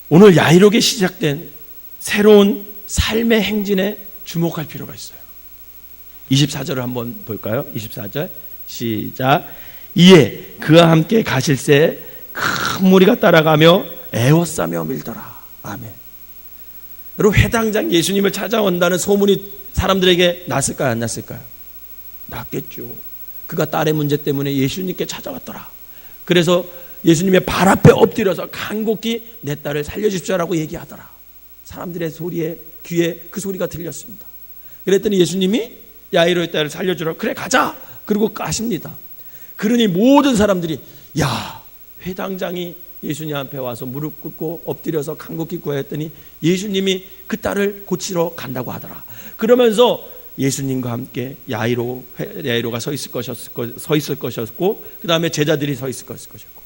오늘 야이로에게 시작된 새로운 삶의 행진에 주목할 필요가 있어요. 24절을 한번 볼까요? 24절 시작. 이에 그와 함께 가실새 큰 무리가 따라가며 애워싸며 밀더라. 아멘. 여러분, 회당장 예수님을 찾아온다는 소문이 사람들에게 났을까요? 안 났을까요? 났겠죠. 그가 딸의 문제 때문에 예수님께 찾아왔더라. 그래서 예수님의 발 앞에 엎드려서 간곡히 내 딸을 살려주십시오라고 얘기하더라. 사람들의 소리에, 귀에 그 소리가 들렸습니다. 그랬더니 예수님이 야이로의 딸을 살려주라고, 그래 가자, 그리고 가십니다. 그러니 모든 사람들이, 야, 회당장이 예수님 앞에 와서 무릎 꿇고 엎드려서 간곡히 구하였더니 예수님이 그 딸을 고치러 간다고 하더라. 그러면서 예수님과 함께 야이로가 서 있을 것이었고, 그 다음에 제자들이 서 있을 것이었고,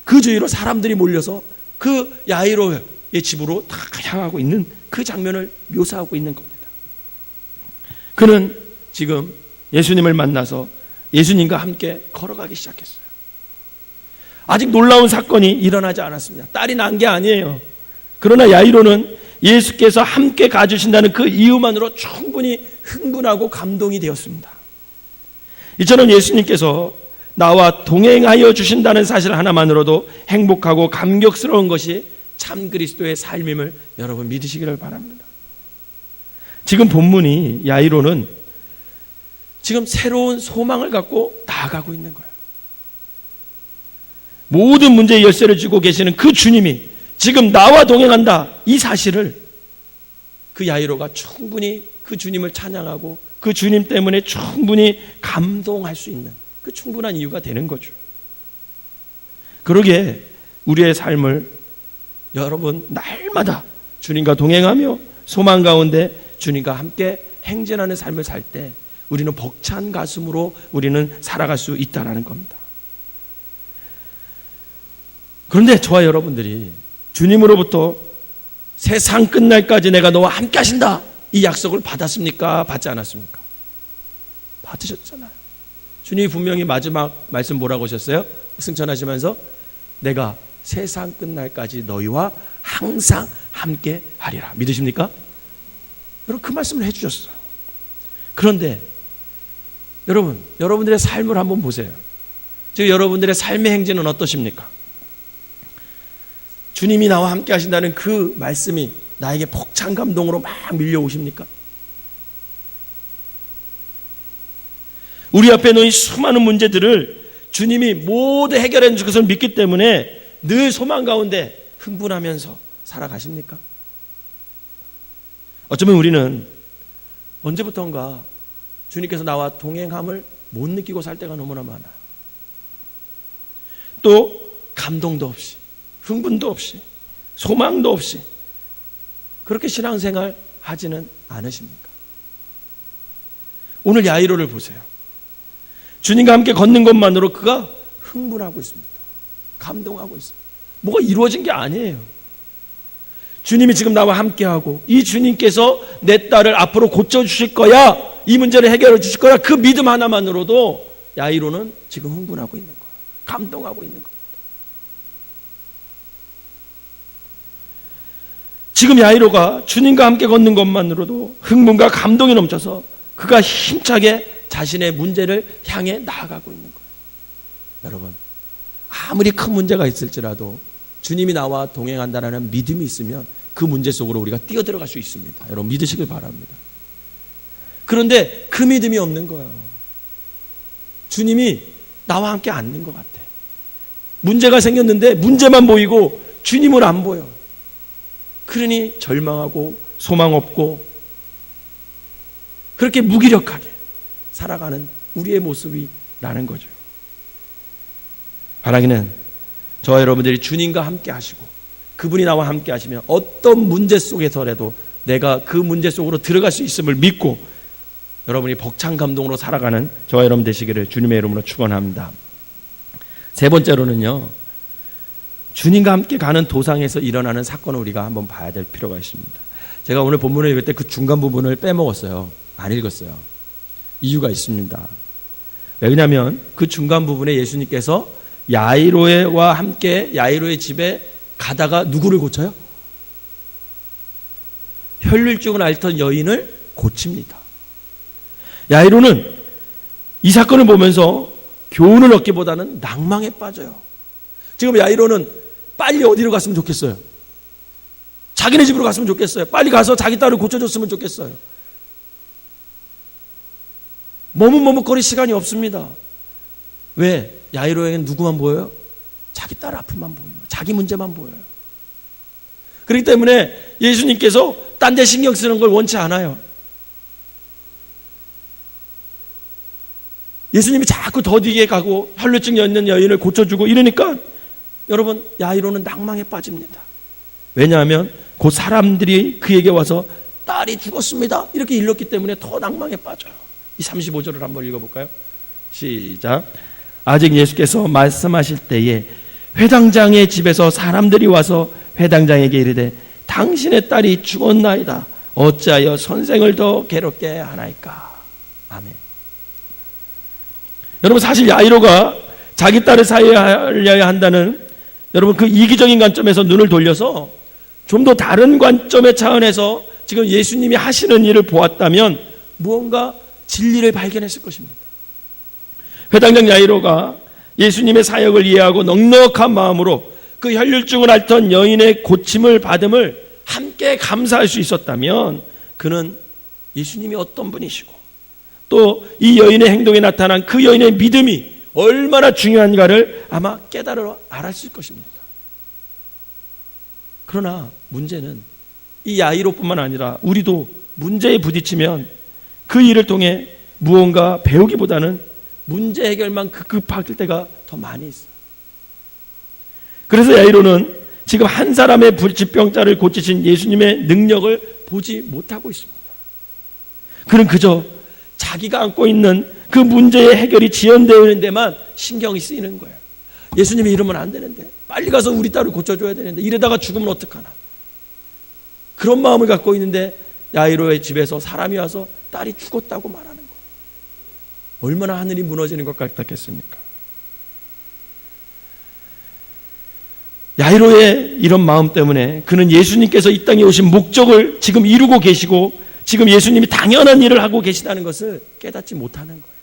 그 주위로 사람들이 몰려서 그 야이로의 집으로 다 향하고 있는 그 장면을 묘사하고 있는 겁니다. 그는 지금 예수님을 만나서 예수님과 함께 걸어가기 시작했어요. 아직 놀라운 사건이 일어나지 않았습니다. 딸이 난 게 아니에요. 그러나 야이로는 예수께서 함께 가주신다는 그 이유만으로 충분히 흥분하고 감동이 되었습니다. 이처럼 예수님께서 나와 동행하여 주신다는 사실 하나만으로도 행복하고 감격스러운 것이 참 그리스도의 삶임을 여러분 믿으시기를 바랍니다. 지금 본문이 야이로는 지금 새로운 소망을 갖고 나아가고 있는 거예요. 모든 문제의 열쇠를 쥐고 계시는 그 주님이 지금 나와 동행한다, 이 사실을 그 야이로가 충분히 그 주님을 찬양하고 그 주님 때문에 충분히 감동할 수 있는 그 충분한 이유가 되는 거죠. 그러기에 우리의 삶을 여러분 날마다 주님과 동행하며 소망 가운데 주님과 함께 행진하는 삶을 살 때 우리는 벅찬 가슴으로 우리는 살아갈 수 있다는 겁니다. 그런데 저와 여러분들이 주님으로부터 세상 끝날까지 내가 너와 함께 하신다, 이 약속을 받았습니까? 받지 않았습니까? 받으셨잖아요. 주님이 분명히 마지막 말씀 뭐라고 하셨어요? 승천하시면서 내가 세상 끝날까지 너희와 항상 함께 하리라. 믿으십니까? 여러분 그 말씀을 해주셨어요. 그런데 여러분, 여러분들의 삶을 한번 보세요. 지금 여러분들의 삶의 행진은 어떠십니까? 주님이 나와 함께 하신다는 그 말씀이 나에게 벅찬 감동으로 막 밀려오십니까? 우리 앞에 놓인 수많은 문제들을 주님이 모두 해결해 줄 것을 믿기 때문에 늘 소망 가운데 흥분하면서 살아가십니까? 어쩌면 우리는 언제부턴가 주님께서 나와 동행함을 못 느끼고 살 때가 너무나 많아요. 또 감동도 없이, 흥분도 없이, 소망도 없이 그렇게 신앙생활 하지는 않으십니까? 오늘 야이로를 보세요. 주님과 함께 걷는 것만으로 그가 흥분하고 있습니다. 감동하고 있습니다. 뭐가 이루어진 게 아니에요. 주님이 지금 나와 함께하고 이 주님께서 내 딸을 앞으로 고쳐주실 거야, 이 문제를 해결해 주실 거야, 그 믿음 하나만으로도 야이로는 지금 흥분하고 있는 거야. 감동하고 있는 겁니다. 지금 야이로가 주님과 함께 걷는 것만으로도 흥분과 감동이 넘쳐서 그가 힘차게 자신의 문제를 향해 나아가고 있는 거예요. 여러분, 아무리 큰 문제가 있을지라도 주님이 나와 동행한다는 믿음이 있으면 그 문제 속으로 우리가 뛰어들어갈 수 있습니다. 여러분 믿으시길 바랍니다. 그런데 그 믿음이 없는 거예요. 주님이 나와 함께 앉는 것 같아. 문제가 생겼는데 문제만 보이고 주님을 안 보여. 그러니 절망하고 소망 없고 그렇게 무기력하게 살아가는 우리의 모습이라는 거죠. 바라기는 저와 여러분들이 주님과 함께 하시고 그분이 나와 함께 하시면 어떤 문제 속에서라도 내가 그 문제 속으로 들어갈 수 있음을 믿고 여러분이 벅찬 감동으로 살아가는 저와 여러분 되시기를 주님의 이름으로 축원합니다. 세 번째로는요, 주님과 함께 가는 도상에서 일어나는 사건을 우리가 한번 봐야 될 필요가 있습니다. 제가 오늘 본문을 읽을 때 그 중간 부분을 빼먹었어요. 안 읽었어요. 이유가 있습니다. 왜냐하면 그 중간 부분에 예수님께서 야이로와 함께 야이로의 집에 가다가 누구를 고쳐요? 혈류증을 앓던 여인을 고칩니다. 야이로는 이 사건을 보면서 교훈을 얻기보다는 낭망에 빠져요. 지금 야이로는 빨리 어디로 갔으면 좋겠어요? 자기네 집으로 갔으면 좋겠어요. 빨리 가서 자기 딸을 고쳐줬으면 좋겠어요. 머뭇머뭇거릴 시간이 없습니다. 왜? 야이로에게는 누구만 보여요? 자기 딸 아픔만 보여요. 자기 문제만 보여요. 그렇기 때문에 예수님께서 딴 데 신경 쓰는 걸 원치 않아요. 예수님이 자꾸 더디게 가고 혈류증 있는 여인을 고쳐주고 이러니까 여러분 야이로는 낭망에 빠집니다. 왜냐하면 그 사람들이 그에게 와서 딸이 죽었습니다 이렇게 일렀기 때문에 더 낭망에 빠져요. 이 35절을 한번 읽어볼까요? 시작. 아직 예수께서 말씀하실 때에 회당장의 집에서 사람들이 와서 회당장에게 이르되 당신의 딸이 죽었나이다. 어찌하여 선생을 더 괴롭게 하나이까. 아멘. 여러분 사실 야이로가 자기 딸을 살려야 한다는 여러분 그 이기적인 관점에서 눈을 돌려서 좀 더 다른 관점의 차원에서 지금 예수님이 하시는 일을 보았다면 무언가 진리를 발견했을 것입니다. 회당장 야이로가 예수님의 사역을 이해하고 넉넉한 마음으로 그 혈류증을 앓던 여인의 고침을 받음을 함께 감사할 수 있었다면 그는 예수님이 어떤 분이시고 또 이 여인의 행동에 나타난 그 여인의 믿음이 얼마나 중요한가를 아마 깨달아 알았을 것입니다. 그러나 문제는 이 야이로뿐만 아니라 우리도 문제에 부딪히면 그 일을 통해 무언가 배우기보다는 문제 해결만 급급할 때가 더 많이 있어요. 그래서 야이로는 지금 한 사람의 질병자를 고치신 예수님의 능력을 보지 못하고 있습니다. 그는 그저 자기가 안고 있는 그 문제의 해결이 지연되어 있는 데만 신경이 쓰이는 거예요. 예수님이 이러면 안 되는데, 빨리 가서 우리 딸을 고쳐줘야 되는데, 이러다가 죽으면 어떡하나. 그런 마음을 갖고 있는데 야이로의 집에서 사람이 와서 딸이 죽었다고 말하는 거예요. 얼마나 하늘이 무너지는 것 같았겠습니까? 야이로의 이런 마음 때문에 그는 예수님께서 이 땅에 오신 목적을 지금 이루고 계시고 지금 예수님이 당연한 일을 하고 계시다는 것을 깨닫지 못하는 거예요.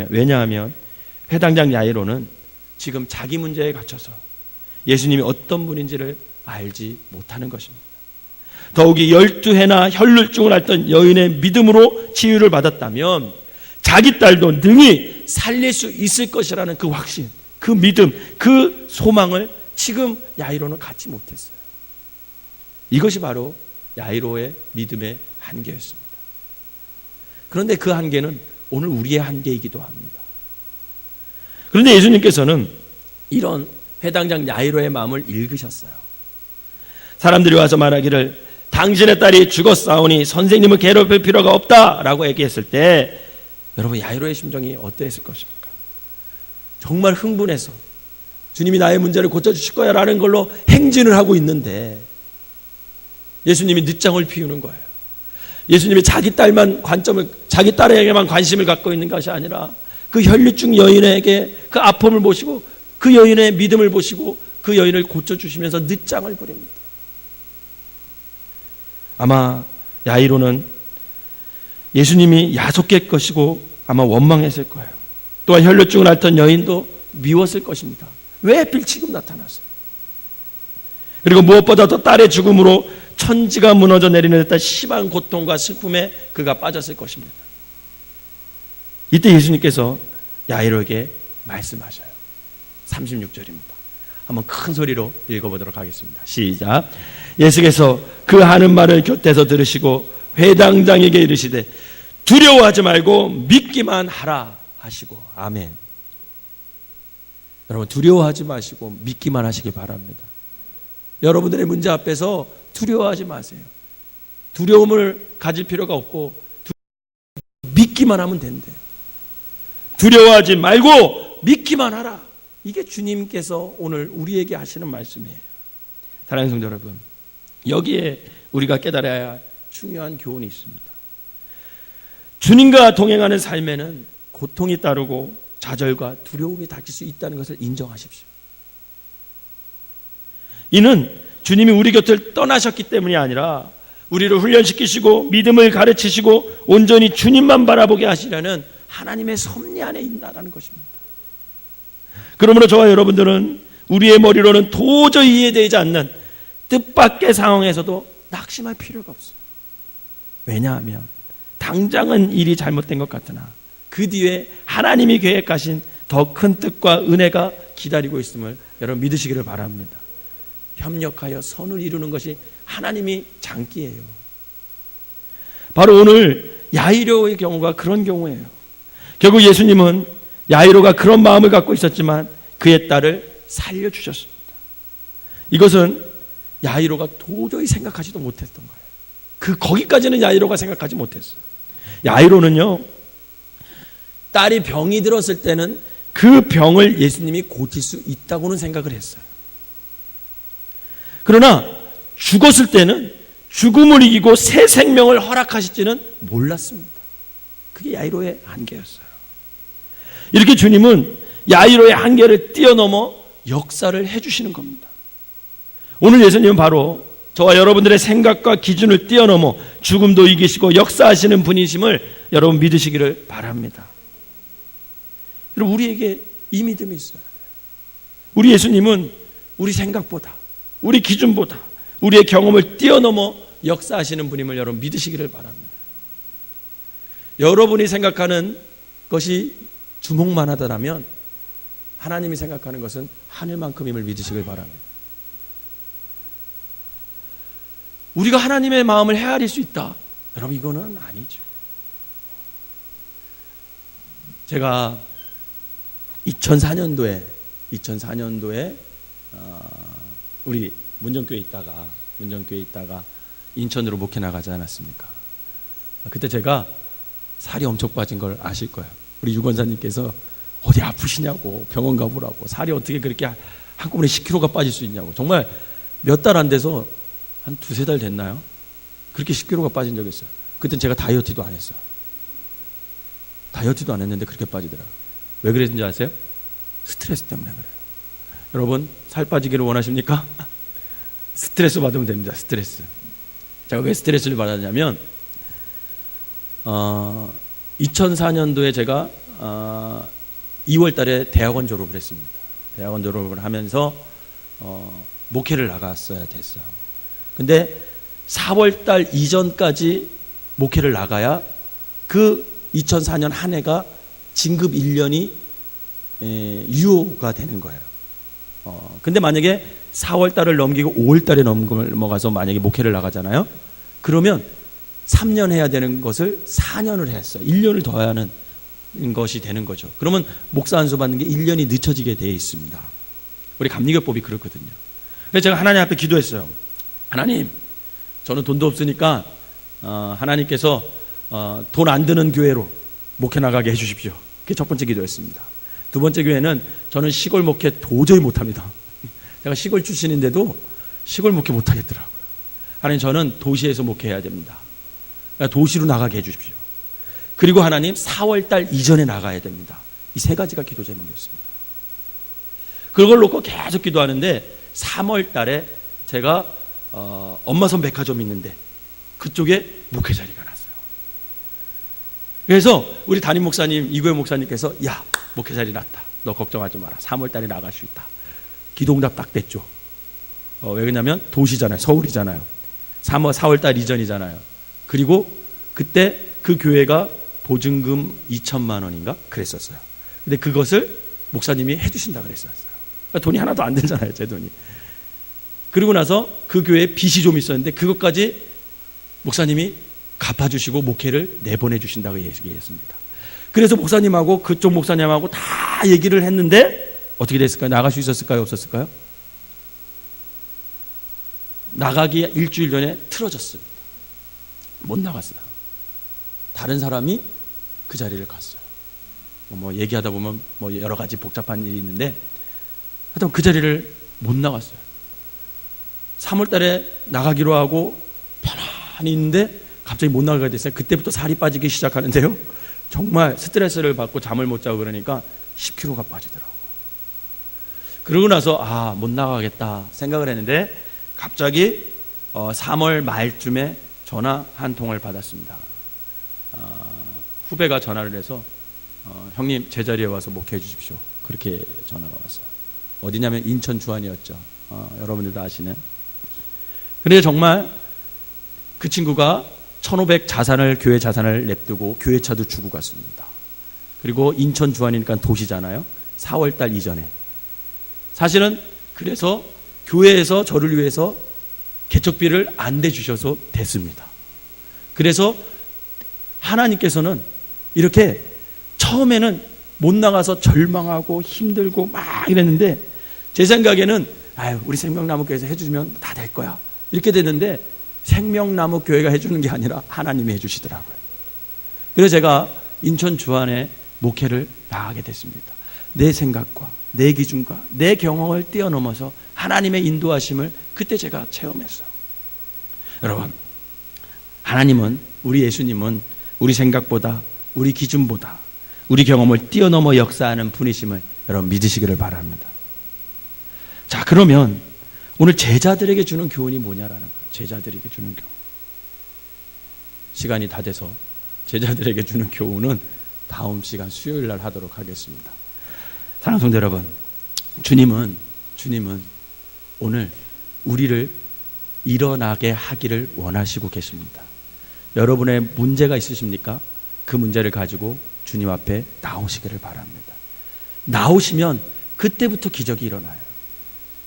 왜냐하면 회당장 야이로는 지금 자기 문제에 갇혀서 예수님이 어떤 분인지를 알지 못하는 것입니다. 더욱이 12해나 혈루증을 앓던 여인의 믿음으로 치유를 받았다면 자기 딸도 능히 살릴 수 있을 것이라는 그 확신, 그 믿음, 그 소망을 지금 야이로는 갖지 못했어요. 이것이 바로 야이로의 믿음의 한계였습니다. 그런데 그 한계는 오늘 우리의 한계이기도 합니다. 그런데 예수님께서는 이런 회당장 야이로의 마음을 읽으셨어요. 사람들이 와서 말하기를 당신의 딸이 죽었사오니 선생님을 괴롭힐 필요가 없다라고 얘기했을 때 여러분 야이로의 심정이 어떠했을 것입니까? 정말 흥분해서 주님이 나의 문제를 고쳐주실 거야 라는 걸로 행진을 하고 있는데 예수님이 늦장을 피우는 거예요. 예수님이 자기 딸에게만 관심을 갖고 있는 것이 아니라 그 혈류증 여인에게 그 아픔을 보시고 그 여인의 믿음을 보시고 그 여인을 고쳐주시면서 늦장을 부립니다. 아마 야이로는 예수님이 야속할 것이고 아마 원망했을 거예요. 또한 혈류증을 앓던 여인도 미웠을 것입니다. 왜 하필 지금 나타났어요? 그리고 무엇보다도 딸의 죽음으로 천지가 무너져 내리는 듯한 심한 고통과 슬픔에 그가 빠졌을 것입니다. 이때 예수님께서 야이로에게 말씀하셔요. 36절입니다. 한번 큰 소리로 읽어보도록 하겠습니다. 시작. 예수께서 그 하는 말을 곁에서 들으시고 회당장에게 이르시되 두려워하지 말고 믿기만 하라 하시고. 아멘. 여러분 두려워하지 마시고 믿기만 하시기 바랍니다. 여러분들의 문제 앞에서 두려워하지 마세요. 두려움을 가질 필요가 없고 믿기만 하면 된대요. 두려워하지 말고 믿기만 하라. 이게 주님께서 오늘 우리에게 하시는 말씀이에요. 사랑하는 성도 여러분, 여기에 우리가 깨달아야 할 중요한 교훈이 있습니다. 주님과 동행하는 삶에는 고통이 따르고 좌절과 두려움이 닥칠 수 있다는 것을 인정하십시오. 이는 주님이 우리 곁을 떠나셨기 때문이 아니라 우리를 훈련시키시고 믿음을 가르치시고 온전히 주님만 바라보게 하시려는 하나님의 섭리 안에 있다는 것입니다. 그러므로 저와 여러분들은 우리의 머리로는 도저히 이해되지 않는 뜻밖의 상황에서도 낙심할 필요가 없어요. 왜냐하면 당장은 일이 잘못된 것 같으나 그 뒤에 하나님이 계획하신 더 큰 뜻과 은혜가 기다리고 있음을 여러분 믿으시기를 바랍니다. 협력하여 선을 이루는 것이 하나님이 장기예요. 바로 오늘 야이로의 경우가 그런 경우예요. 결국 예수님은 야이로가 그런 마음을 갖고 있었지만 그의 딸을 살려주셨습니다. 이것은 야이로가 도저히 생각하지도 못했던 거예요. 거기까지는 야이로가 생각하지 못했어요. 야이로는요, 딸이 병이 들었을 때는 그 병을 예수님이 고칠 수 있다고는 생각을 했어요. 그러나 죽었을 때는 죽음을 이기고 새 생명을 허락하실지는 몰랐습니다. 그게 야이로의 한계였어요. 이렇게 주님은 야이로의 한계를 뛰어넘어 역사를 해주시는 겁니다. 오늘 예수님은 바로 저와 여러분들의 생각과 기준을 뛰어넘어 죽음도 이기시고 역사하시는 분이심을 여러분 믿으시기를 바랍니다. 여러분, 우리에게 이 믿음이 있어야 돼요. 우리 예수님은 우리 생각보다, 우리 기준보다, 우리의 경험을 뛰어넘어 역사하시는 분임을 여러분 믿으시기를 바랍니다. 여러분이 생각하는 것이 주먹만 하더라면 하나님이 생각하는 것은 하늘만큼임을 믿으시길 바랍니다. 우리가 하나님의 마음을 헤아릴 수 있다, 여러분 이거는 아니죠. 제가 2004년도에 우리 문정교회 있다가 인천으로 목회 나가지 않았습니까? 그때 제가 살이 엄청 빠진 걸 아실 거예요. 우리 유권사님께서 어디 아프시냐고 병원 가보라고, 살이 어떻게 그렇게 한꺼번에 10kg가 빠질 수 있냐고. 정말 몇 달 안 돼서 한 2-3달 됐나요? 그렇게 10kg가 빠진 적이 있어요. 그땐 제가 다이어트도 안 했어요. 다이어트도 안 했는데 그렇게 빠지더라고요. 왜 그랬는지 아세요? 스트레스 때문에 그래요. 여러분, 살 빠지기를 원하십니까? 스트레스 받으면 됩니다. 스트레스. 제가 왜 스트레스를 받았냐면 2004년도에 제가 2월 달에 대학원 졸업을 했습니다. 대학원 졸업을 하면서 목회를 나갔어야 됐어요. 근데 4월 달 이전까지 목회를 나가야 그 2004년 한 해가 진급 1년이 유효가 되는 거예요. 근데 만약에 4월 달을 넘기고 5월 달에 넘어가서 만약에 목회를 나가잖아요. 그러면 3년 해야 되는 것을 4년을 했어요. 1년을 더 하는 것이 되는 거죠. 그러면 목사 안수 받는 게 1년이 늦춰지게 되어 있습니다. 우리 감리교법이 그렇거든요. 그래서 제가 하나님 앞에 기도했어요. 하나님, 저는 돈도 없으니까 하나님께서 돈 안 드는 교회로 목회 나가게 해주십시오. 그게 첫 번째 기도였습니다. 두 번째 교회는 저는 시골 목회 도저히 못합니다. 제가 시골 출신인데도 시골 목회 못하겠더라고요. 하나님, 저는 도시에서 목회해야 됩니다. 도시로 나가게 해주십시오. 그리고 하나님, 4월 달 이전에 나가야 됩니다. 이 세 가지가 기도 제목이었습니다. 그걸 놓고 계속 기도하는데 3월 달에 제가 엄마선 백화점이 있는데 그쪽에 목회 자리가 났어요. 그래서 우리 담임 목사님, 이구현 목사님께서 야, 목회 자리 났다. 너 걱정하지 마라. 3월 달에 나갈 수 있다. 기도응답 딱 됐죠. 왜 그러냐면 도시잖아요. 서울이잖아요. 4월 달 이전이잖아요. 그리고 그때 그 교회가 보증금 2천만 원인가 그랬었어요. 근데 그것을 목사님이 해주신다 그랬었어요. 그러니까 돈이 하나도 안 들잖아요, 제 돈이. 그리고 나서 그 교회에 빚이 좀 있었는데 그것까지 목사님이 갚아주시고 목회를 내보내 주신다고 얘기했습니다. 그래서 목사님하고 그쪽 목사님하고 다 얘기를 했는데 어떻게 됐을까요? 나갈 수 있었을까요? 없었을까요? 나가기 일주일 전에 틀어졌습니다. 못 나갔어요. 다른 사람이 그 자리를 갔어요. 뭐 얘기하다 보면 뭐 여러 가지 복잡한 일이 있는데 하여튼 그 자리를 못 나갔어요. 3월 달에 나가기로 하고 편안히 있는데 갑자기 못 나가게 됐어요. 그때부터 살이 빠지기 시작하는데요. 정말 스트레스를 받고 잠을 못 자고 그러니까 10kg가 빠지더라고요. 그러고 나서 못 나가겠다 생각을 했는데 갑자기 3월 말쯤에 전화 한 통을 받았습니다. 후배가 전화를 해서 형님 제자리에 와서 목회해 주십시오. 그렇게 전화가 왔어요. 어디냐면 인천 주안이었죠. 여러분들도 아시는. 그래서 정말 그 친구가 1,500 자산을, 교회 자산을 냅두고 교회 차도 주고 갔습니다. 그리고 인천 주안이니까 도시잖아요. 4월 달 이전에. 사실은 그래서 교회에서 저를 위해서 개척비를 안 대주셔서 됐습니다. 그래서 하나님께서는 이렇게 처음에는 못 나가서 절망하고 힘들고 막 이랬는데 제 생각에는 우리 생명나무교회에서 해주면 다 될 거야 이렇게 됐는데 생명나무교회가 해주는 게 아니라 하나님이 해주시더라고요. 그래서 제가 인천 주안에 목회를 나가게 됐습니다. 내 생각과 내 기준과 내 경험을 뛰어넘어서 하나님의 인도하심을 그때 제가 체험했어요. 여러분, 하나님은, 우리 예수님은 우리 생각보다, 우리 기준보다, 우리 경험을 뛰어넘어 역사하는 분이심을 여러분 믿으시기를 바랍니다. 자, 그러면 오늘 제자들에게 주는 교훈이 뭐냐라는 거예요. 제자들에게 주는 교훈. 시간이 다 돼서 제자들에게 주는 교훈은 다음 시간 수요일 날 하도록 하겠습니다. 사랑하는 성도 여러분, 주님은 오늘 우리를 일어나게 하기를 원하시고 계십니다. 여러분의 문제가 있으십니까? 그 문제를 가지고 주님 앞에 나오시기를 바랍니다. 나오시면 그때부터 기적이 일어나요.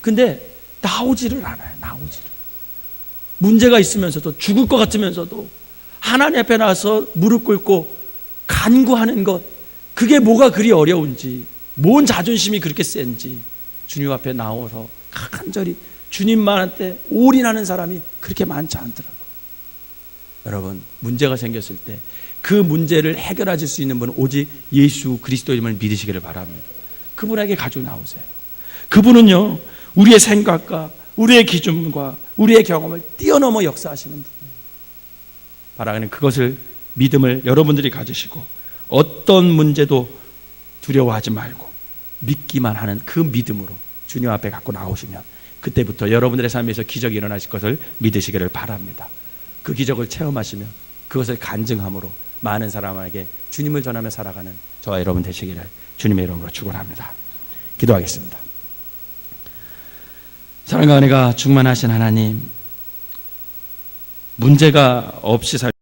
근데 나오지를 않아요. 문제가 있으면서도, 죽을 것 같으면서도 하나님 앞에 나와서 무릎 꿇고 간구하는 것, 그게 뭐가 그리 어려운지, 뭔 자존심이 그렇게 센지 주님 앞에 나와서 간절히 주님만한테 올인하는 사람이 그렇게 많지 않더라고요. 여러분, 문제가 생겼을 때 그 문제를 해결하실 수 있는 분은 오직 예수 그리스도임을 믿으시기를 바랍니다. 그분에게 가지고 나오세요. 그분은요, 우리의 생각과 우리의 기준과 우리의 경험을 뛰어넘어 역사하시는 분이에요. 바라는 그것을, 믿음을 여러분들이 가지시고 어떤 문제도 두려워하지 말고 믿기만 하는 그 믿음으로 주님 앞에 갖고 나오시면 그때부터 여러분들의 삶에서 기적이 일어나실 것을 믿으시기를 바랍니다. 그 기적을 체험하시면 그것을 간증함으로 많은 사람에게 주님을 전하며 살아가는 저와 여러분 되시기를 주님의 이름으로 축원합니다. 기도하겠습니다. 사랑과 은혜가 충만하신 하나님, 문제가 없이 살